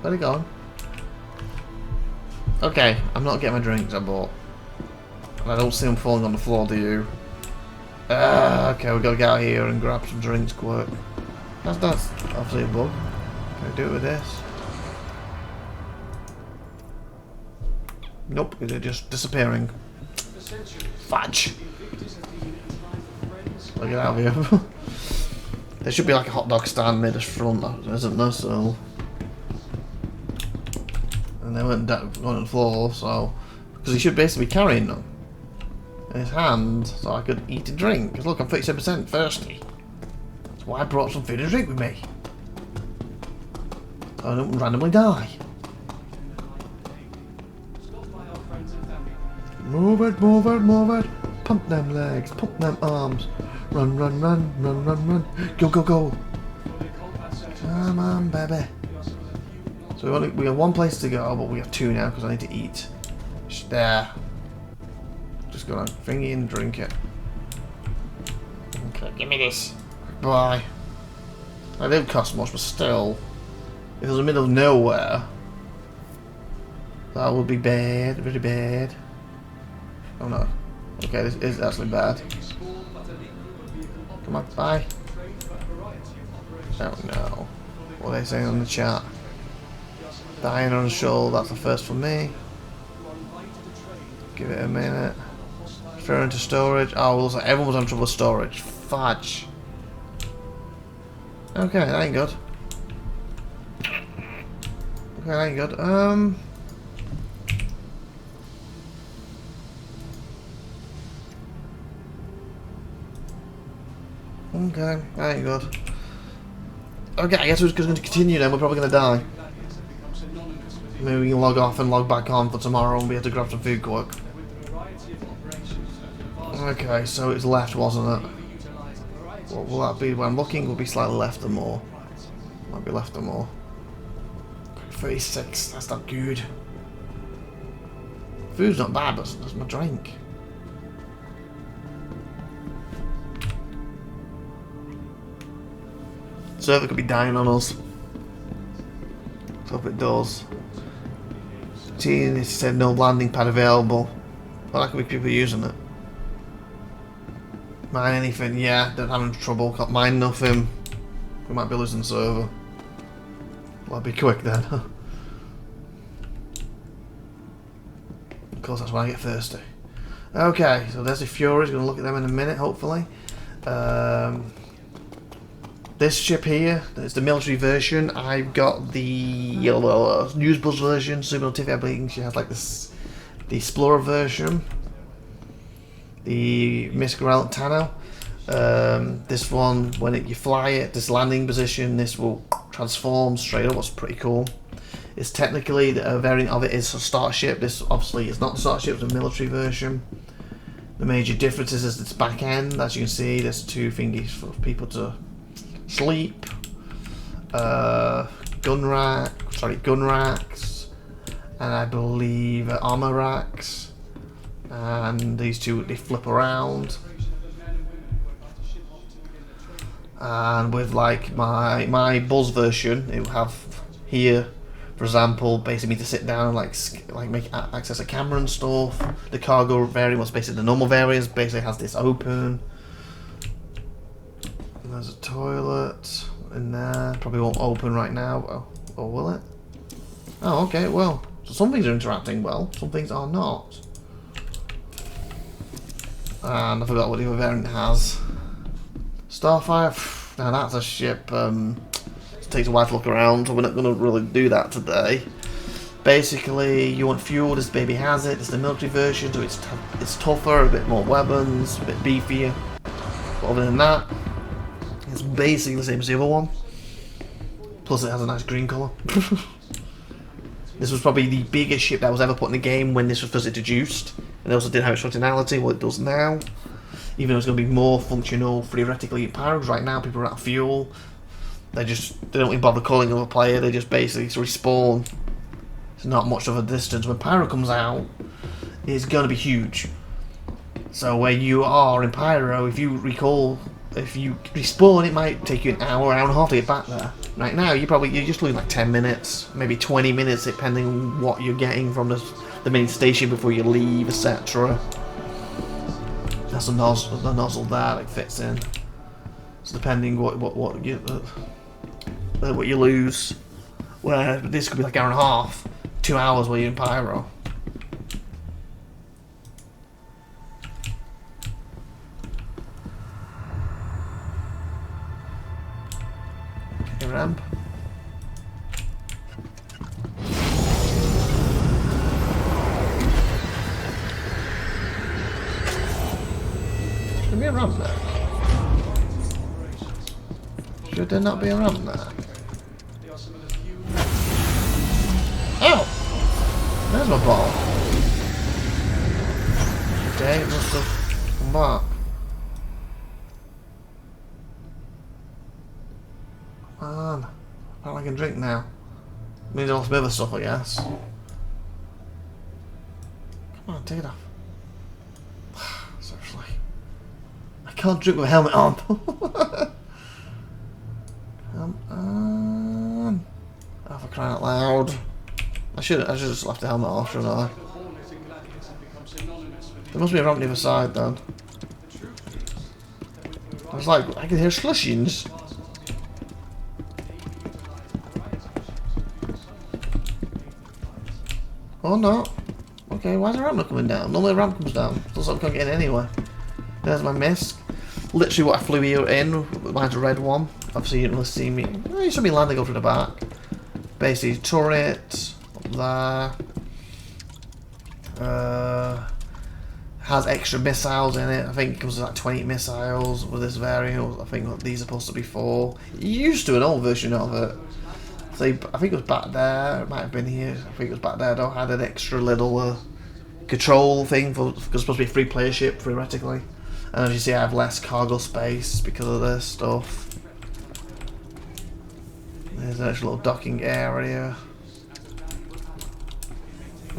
Where'd it go? Okay, I'm not getting my drinks I bought. And I don't see them falling on the floor, do you? Okay, we've got to get out here and grab some drinks quick. That's obviously a bug. Can I do it with this? Nope, they're just disappearing. Fudge! I'll get out of here. There should be like a hot dog stand made as front, isn't there? So, and they weren't going on the floor, so because he should basically be carrying them in his hand, so I could eat and drink. Because look, I'm 37% thirsty. That's why I brought some food and drink with me, so I don't randomly die. Move it, move it, move it. Pump them legs, pump them arms. Run, run, run, run, run, run. Go, go, go. Come on, baby. So we have one place to go, but we have two now because I need to eat. Just there. Just gonna thingy and drink it. Okay, give me this. Bye. I don't cost much, but still, if it was in the middle of nowhere, that would be bad, very bad. Oh no. Okay, this is actually bad. Come on, bye. Oh no. What are they saying on the chat? Dying on the shoal, that's the first for me. Give it a minute. Throw into storage. Oh, well, looks like everyone was having trouble with storage. Fudge. Okay, that ain't good. Okay, that ain't good. Okay, that ain't good. Okay, I guess we're just going to continue then. We're probably going to die. Maybe we can log off and log back on for tomorrow and be able to grab some food quick. Okay, so it's left, wasn't it? What will that be? When I'm looking, will be slightly left or more. Might be left or more. 36, that's not good. Food's not bad, but that's my drink. Server could be dying on us. Let's hope it does. Teen said no landing pad available. Well, that could be people using it. Mine anything? Yeah, they're having trouble. Can't mine nothing. We might be losing the server. Well, I'll be quick then. Of course, that's when I get thirsty. Okay, so there's the Furies. Going to look at them in a minute, hopefully. This ship here, it's the military version. I've got the news buzz version. SupernovaTiffy, I believe she has like this, the Explorer version, the MISC Tano. This one, when you fly it, this landing position, this will transform straight up. What's pretty cool. It's technically a variant of it is a starter ship. This obviously is not the starter ship; it's a military version. The major difference is its back end. As you can see, there's two thingies for people to sleep, gun racks, and I believe armor racks, and these two, they flip around. And with like my Buzz version, it will have here, for example, basically to sit down and like make access a camera and stuff. The cargo variant was basically the normal variant, basically has this open. There's a toilet in there. Probably won't open right now. Or will it? Oh, okay, well. So some things are interacting well, some things are not. And I forgot what the other variant has. Starfire. Now that's a ship. It takes a while to look around, so we're not going to really do that today. Basically, you want fuel, this baby has it. It's the military version, so it's tougher, a bit more weapons, a bit beefier. But other than that, it's basically the same as the other one. Plus it has a nice green colour. This was probably the biggest ship that was ever put in the game when this was first introduced. And it also didn't have its functionality, what it does now. Even though it's going to be more functional theoretically in Pyro, because right now people are out of fuel. They don't even bother calling another player, they just basically respawn. It's not much of a distance. When Pyro comes out, is going to be huge. So where you are in Pyro, if you recall, if you respawn, it might take you an hour, hour and a half to get back there. Right now, you're just losing like 10 minutes, maybe 20 minutes, depending on what you're getting from the main station before you leave, etc. That's the nozzle there that fits in. So depending what you lose, where this could be like an hour and a half, 2 hours while you're in Pyro. Okay, ramp. Should there be a ramp there? Should there not be a ramp there? Ow! There's my ball. Okay, it must have come back. Man, I can drink now. Means lots of other stuff, I guess. Come on, take it off. Seriously. I can't drink with a helmet on. Come on. Oh, for crying out loud. I should just left the helmet off, shouldn't I? There must be a ramp on the other side then. I was like, I can hear slushings. Oh no. Okay, why is the ramp not coming down? Normally the ramp comes down. Looks like I can't get in anyway. There's my MISC. Literally what I flew here in. Mine's a red one. Obviously you didn't really see me. Oh, you saw me landing over the back. Basically turret up there. Has extra missiles in it. I think it comes with like 20 missiles with this variant. I think these are supposed to be 4. Used to an old version of it. So I think it was back there. It might have been here. I think it was back there though. Had an extra little control thing for because it's supposed to be a free player ship theoretically. And as you see, I have less cargo space because of this stuff. There's an actual little docking area.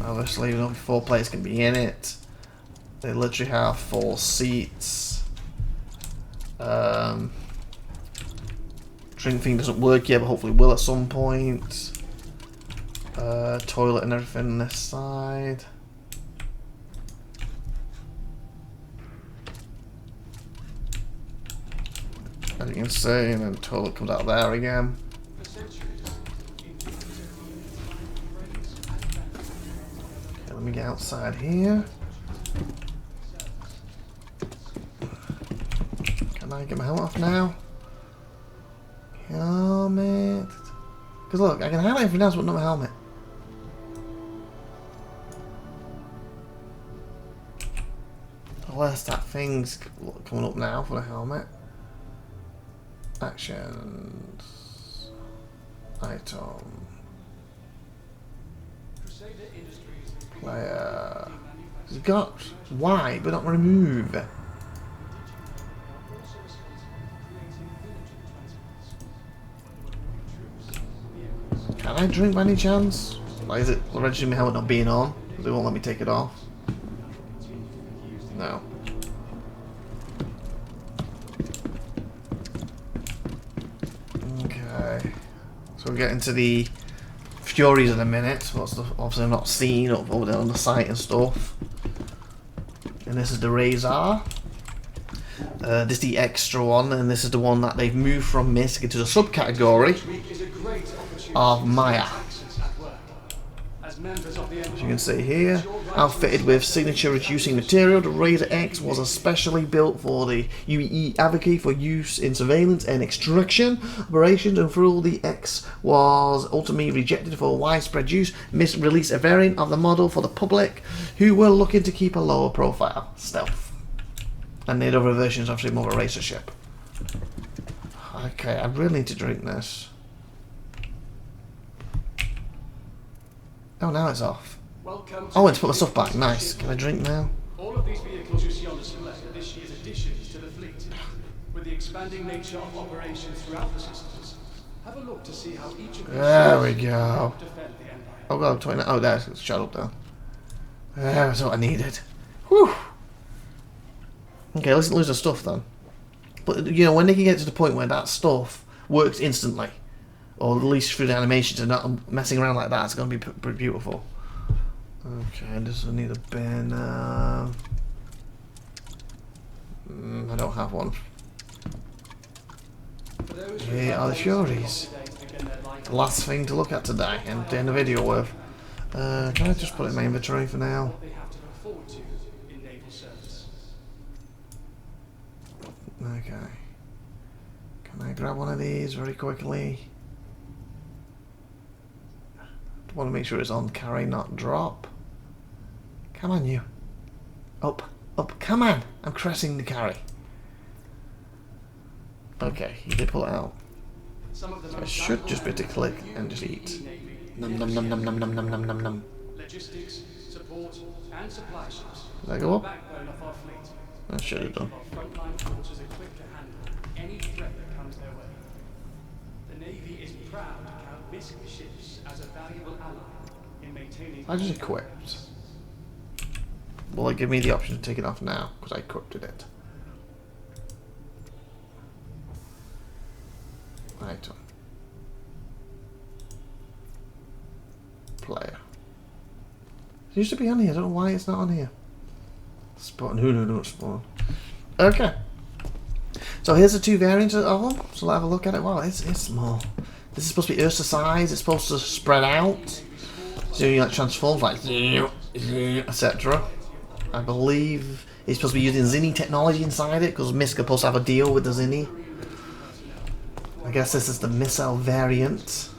Obviously, only 4 players can be in it. They literally have 4 seats. Drink thing doesn't work yet, but hopefully will at some point. Toilet and everything on this side. As you can see, and then the toilet comes out there again. Okay, let me get outside here. Can I get my helmet off now? Helmet. Because look, I can highlight everything else but not my helmet. Unless that thing's coming up now for the helmet. Actions. Item. Player. He's got Y but not remove. Can I drink by any chance? Why is it registering my helmet not being on? They won't let me take it off. No. Okay. So we're getting to the Furies in a minute. What's the obviously not seen over there on the site and stuff. And this is the Razor. This is the extra one, and this is the one that they've moved from MISC into the subcategory of Maya. As you can see here, outfitted with signature reducing material, the Razor X was especially built for the UE advocate for use in surveillance and extraction operations, and through the X was ultimately rejected for widespread use. MISC released a variant of the model for the public who were looking to keep a lower profile, stealth. And the other versions obviously more of a racer ship. Okay, I really need to drink this. Oh, now it's off. Oh, it's put my stuff back. Nice. Can I drink now? All of these vehicles you see on display are this year's additions to the fleet. With the expanding nature of operations throughout the systems, have a look to see how each of these there we go. defend the Empire. Oh god, I'm 29. Oh, there's it's shut up there. That's what I needed. Whew. Okay, let's lose the stuff then. But, you know, when they can get to the point where that stuff works instantly, or at least through the animations and not messing around like that, it's going to be pretty beautiful. Okay, I just need a banner. I don't have one. Here are the Furies. The last thing to look at today and end the video with. Can I just put it in my inventory for now? Okay. Can I grab one of these very quickly? I want to make sure it's on carry, not drop. Come on, you. Up, up, come on! I'm pressing the carry. Okay, you did pull it out. So I should just be able to click and just eat. Num num num num num num num num num num. Logistics, support, and supply ships. Did I go up? Backbone of our fleet. I should have done. Our frontline forces equipped to handle any threat that comes their way. The Navy is proud to count MISC ships as a valuable ally in maintaining. I just equipped. Will it give me the option to take it off now? Because I equipped it. Item. Player. It used to be on here. I don't know why it's not on here. Spawn. Who don't spawn? Okay. So here's the two variants of them. So let's have a look at it. Wow, it's small. This is supposed to be Ursa size. It's supposed to spread out. So you like transforms like etc. I believe it's supposed to be using Zinni technology inside it because MISC is supposed to have a deal with the Zinni. I guess this is the missile variant.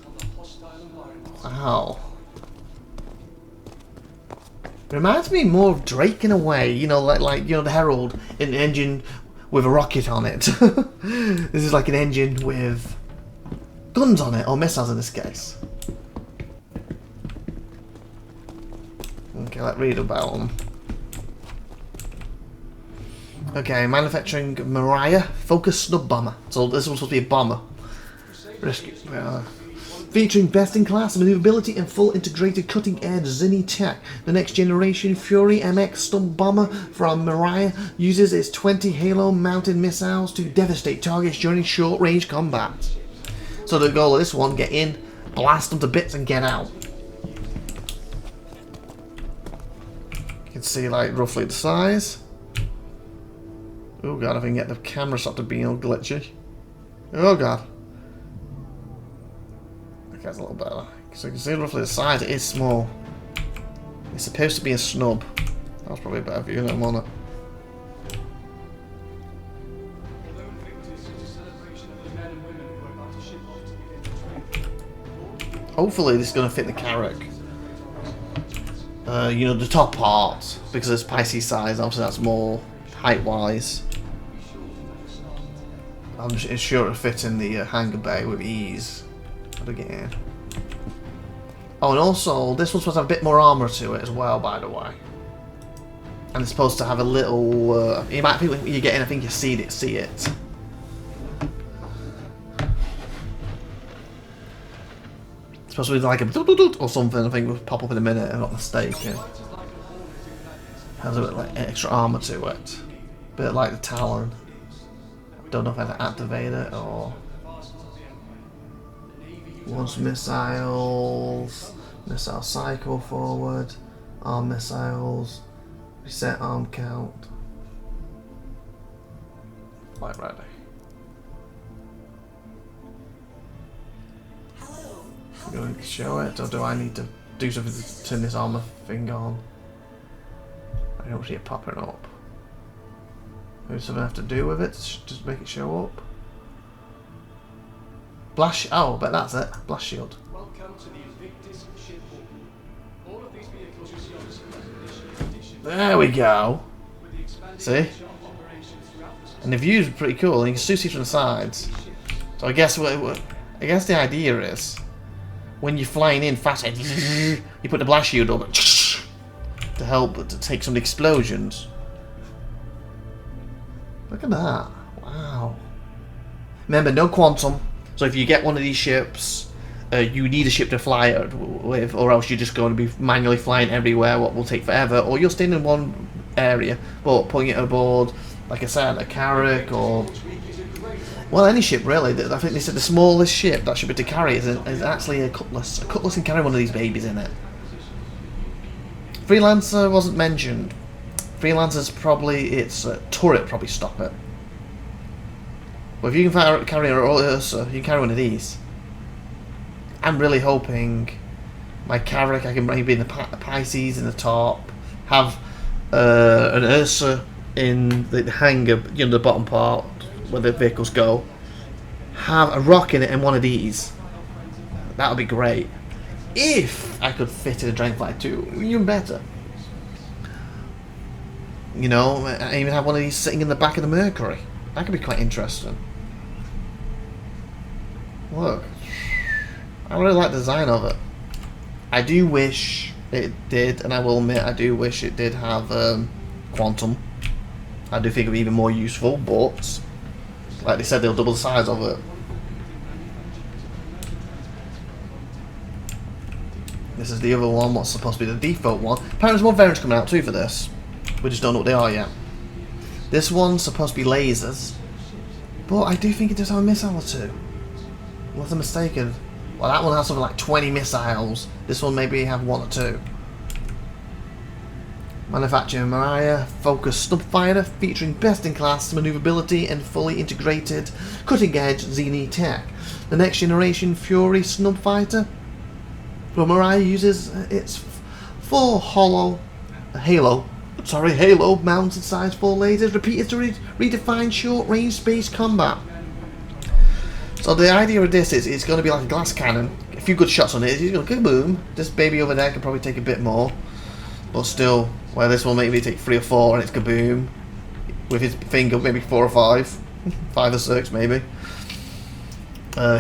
Wow. Reminds me more of Drake in a way, you know, like you know the Herald, an engine with a rocket on it. This is like an engine with guns on it, or missiles in this case. Okay, let's read about them. Okay, manufacturing MIRAI focus snub bomber. So this one's supposed to be a bomber. Rescue. Featuring best-in-class maneuverability and full integrated cutting-edge Zinni tech, the next-generation Fury MX stun bomber from MIRAI uses its 20 Halo-mounted missiles to devastate targets during short-range combat. So the goal of this one, get in, blast them to bits, and get out. You can see, like, roughly the size. Oh god, if I can get the camera stop to being all glitchy. Oh god. Okay, that's a little better. So you can see roughly the size, it is small. It's supposed to be a snub. That was probably a better view than one. Hopefully this is going to fit the Carrack. You know, the top part, because it's Pisces size, obviously that's more height-wise. I'm sure it'll fit in the hangar bay with ease. How do I get in? Oh, and also, this one's supposed to have a bit more armour to it as well, by the way. And it's supposed to have a little... you might think when you get in, I think you see it. It's supposed to be like a or something, I think will pop up in a minute, if I'm not mistaken. Has a bit like extra armour to it. A bit like the Talon. Don't know if I have to activate it or... Launch missiles, missile cycle forward, arm missiles, reset arm count. Quite ready. I'm going to show it, or do I need to do something to turn this armor thing on? I don't see it popping up. Maybe something I have to do with it to just make it show up. Blast. Oh, but that's it. Blast shield. Welcome to the INVICTUS ship port. All of these vehicles you see on display. There we go. See? And the view's pretty cool. And you can still see from the sides. So I guess the idea is when you're flying in fast, you put the blast shield up to help to take some of the explosions. Look at that. Wow. Remember, no quantum. So if you get one of these ships, you need a ship to fly it with, or else you're just going to be manually flying everywhere, what will take forever, or you're staying in one area, but putting it aboard, like I said, a Carrack or, well, any ship really. I think they said the smallest ship that should be to carry is actually a Cutlass. A Cutlass can carry one of these babies in it. Freelancer wasn't mentioned. Freelancer's probably, its turret probably stop it. But if you can carry an Ursa, you can carry one of these. I'm really hoping my Carrack, I can maybe in the Pisces in the top, have an Ursa in the hangar, you know, the bottom part where the vehicles go. Have a rock in it and one of these. That would be great. If I could fit in a Dragonfly 2, even better. You know, I even have one of these sitting in the back of the Mercury. That could be quite interesting. Look. I really like the design of it. I do wish it did, and I will admit, I do wish it did have quantum. I do think it would be even more useful, but like they said, they'll double the size of it. This is the other one, what's supposed to be the default one. Apparently there's more variants coming out too for this. We just don't know what they are yet. This one's supposed to be lasers, but I do think it does have a missile or two. Unless I'm mistaken. Well, that one has something like 20 missiles. This one maybe have 1 or 2. Manufacturer MIRAI focused snubfighter featuring best-in-class maneuverability and fully integrated cutting-edge Xeni tech. The next generation Fury snubfighter from MIRAI uses its full Halo mounted size 4 lasers repeated to redefine short-range space combat. So the idea of this is it's going to be like a glass cannon. A few good shots on it. It's going to kaboom. This baby over there can probably take a bit more, but still, where this one maybe take 3 or 4 and it's kaboom. With his finger, maybe 4 or 5, 5 or 6 maybe.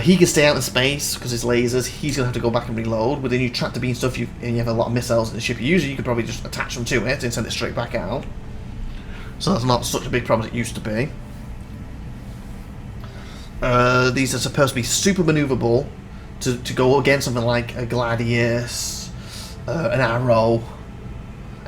He can stay out in space because it's lasers. He's going to have to go back and reload. With the new tractor beam stuff, and you have a lot of missiles in the ship. Usually, you could probably just attach them to it and send it straight back out. So that's not such a big problem as it used to be. These are supposed to be super maneuverable to go against something like a Gladius, an Arrow,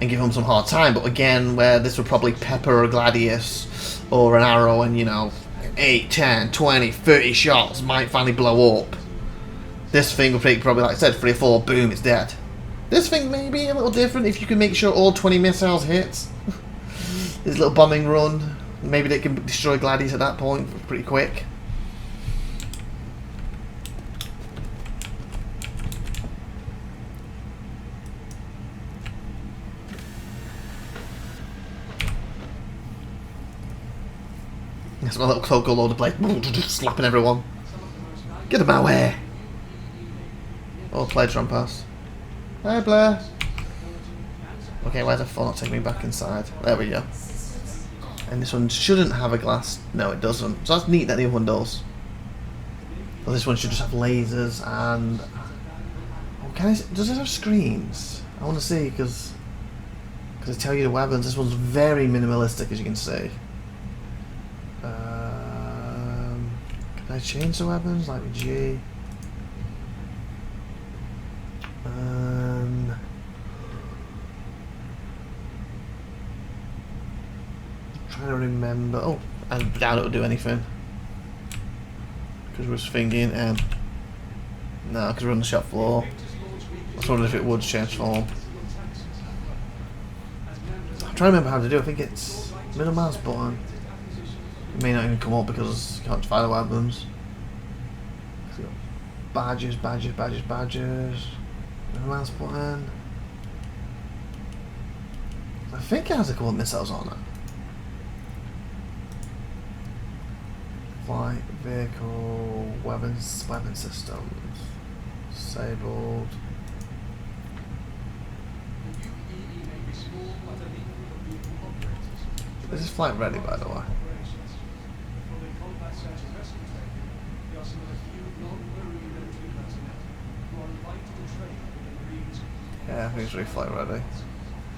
and give them some hard time. But again, where this would probably pepper a Gladius or an Arrow, and you know, 8, 10, 20, 30 shots might finally blow up. This thing will take probably, like I said, 3 or 4, boom, it's dead. This thing may be a little different if you can make sure all 20 missiles hits. This little bombing run, maybe they can destroy Gladius at that point pretty quick. That's my little cocoa load of blade, slapping everyone. Get him out of my way. Oh, Pledge run past. Hi, Blair. Okay, why the phone not taking me back inside? There we go. And this one shouldn't have a glass. No, it doesn't. So that's neat that the other one does. Well, this one should just have lasers and. Oh, does it have screens? I want to see because I tell you the weapons. This one's very minimalistic, as you can see. Can I change the weapons like G? I'm trying to remember. Oh, I doubt it would do anything because we're swinging and no, because we're on the shop floor. I was wondering if it would change form. I'm trying to remember how to do it. I think it's middle mouse button. It may not even come up because you can't fire the weapons. Badges. Middle mouse button. I think it has a couple of missiles on it. Flight, vehicle, weapon systems. Disabled. Is this flight ready, by the way? Yeah, I think it's really flight ready.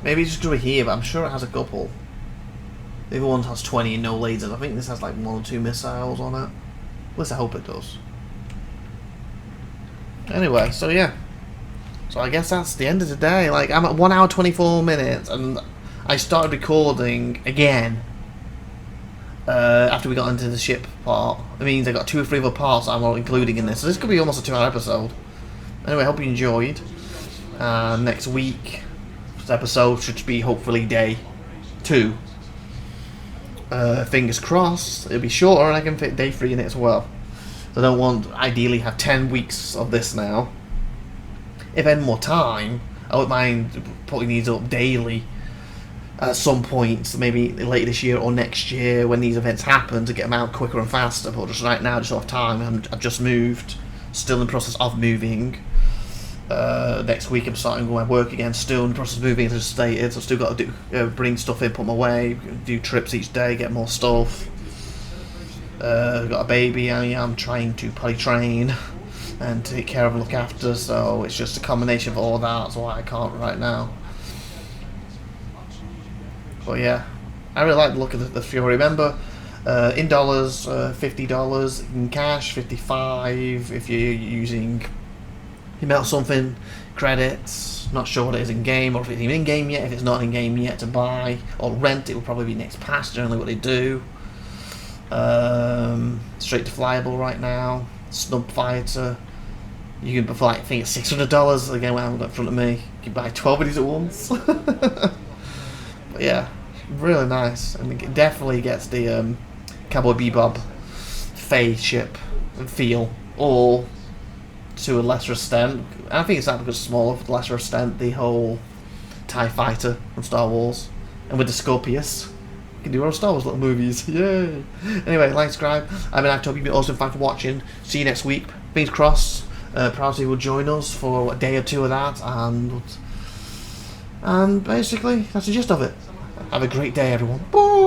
Maybe it's just over here, but I'm sure it has a couple. The other one has 20 and no lasers. I think this has like 1 or 2 missiles on it. At least I hope it does. Anyway, so yeah. So I guess that's the end of the day. Like, I'm at 1 hour 24 minutes, and I started recording again after we got into the ship part. It means I got 2 or 3 other parts I'm not including in this. So this could be almost a 2-hour episode. Anyway, I hope you enjoyed. Next week's episode should be hopefully day 2. Fingers crossed. It'll be shorter, and I can fit day 3 in it as well. So I don't want, ideally, have 10 weeks of this now. If I had more time, I wouldn't mind putting these up daily at some point, maybe later this year or next year when these events happen, to get them out quicker and faster. But just right now, just don't have time. I've just moved, still in the process of moving. Next week I'm starting my work again, still in the process of moving, as I stated. So I've still got to do bring stuff in, put them away, do trips each day, get more stuff. I've got a baby I am trying to potty train and take care of and look after, so it's just a combination of all that. That's why I can't right now. But yeah, I really like the look of the Fury. Remember, in dollars, $50, in cash, $55 if you're using email something, credits. Not sure what it is in game, or if it's even in game yet. If it's not in game yet to buy or rent, it will probably be next pass, generally what they do. Straight to flyable right now. Snub fighter. You can buy, like, I think it's $600 again. When I haven't got in front of me, you can buy 12 of these at once. But yeah, really nice, and it definitely gets the Cowboy Bebop Faye ship feel, or to a lesser extent, I think it's that because it's smaller, to a lesser extent, the whole TIE Fighter from Star Wars, and with the Scorpius. You can do our Star Wars little movies, yay! Anyway, like, subscribe. I mean, I hope you've been awesome. Thanks for watching. See you next week. Fingers crossed. Priority will join us for a day or 2 of that, and basically that's the gist of it. Have a great day, everyone. Bye.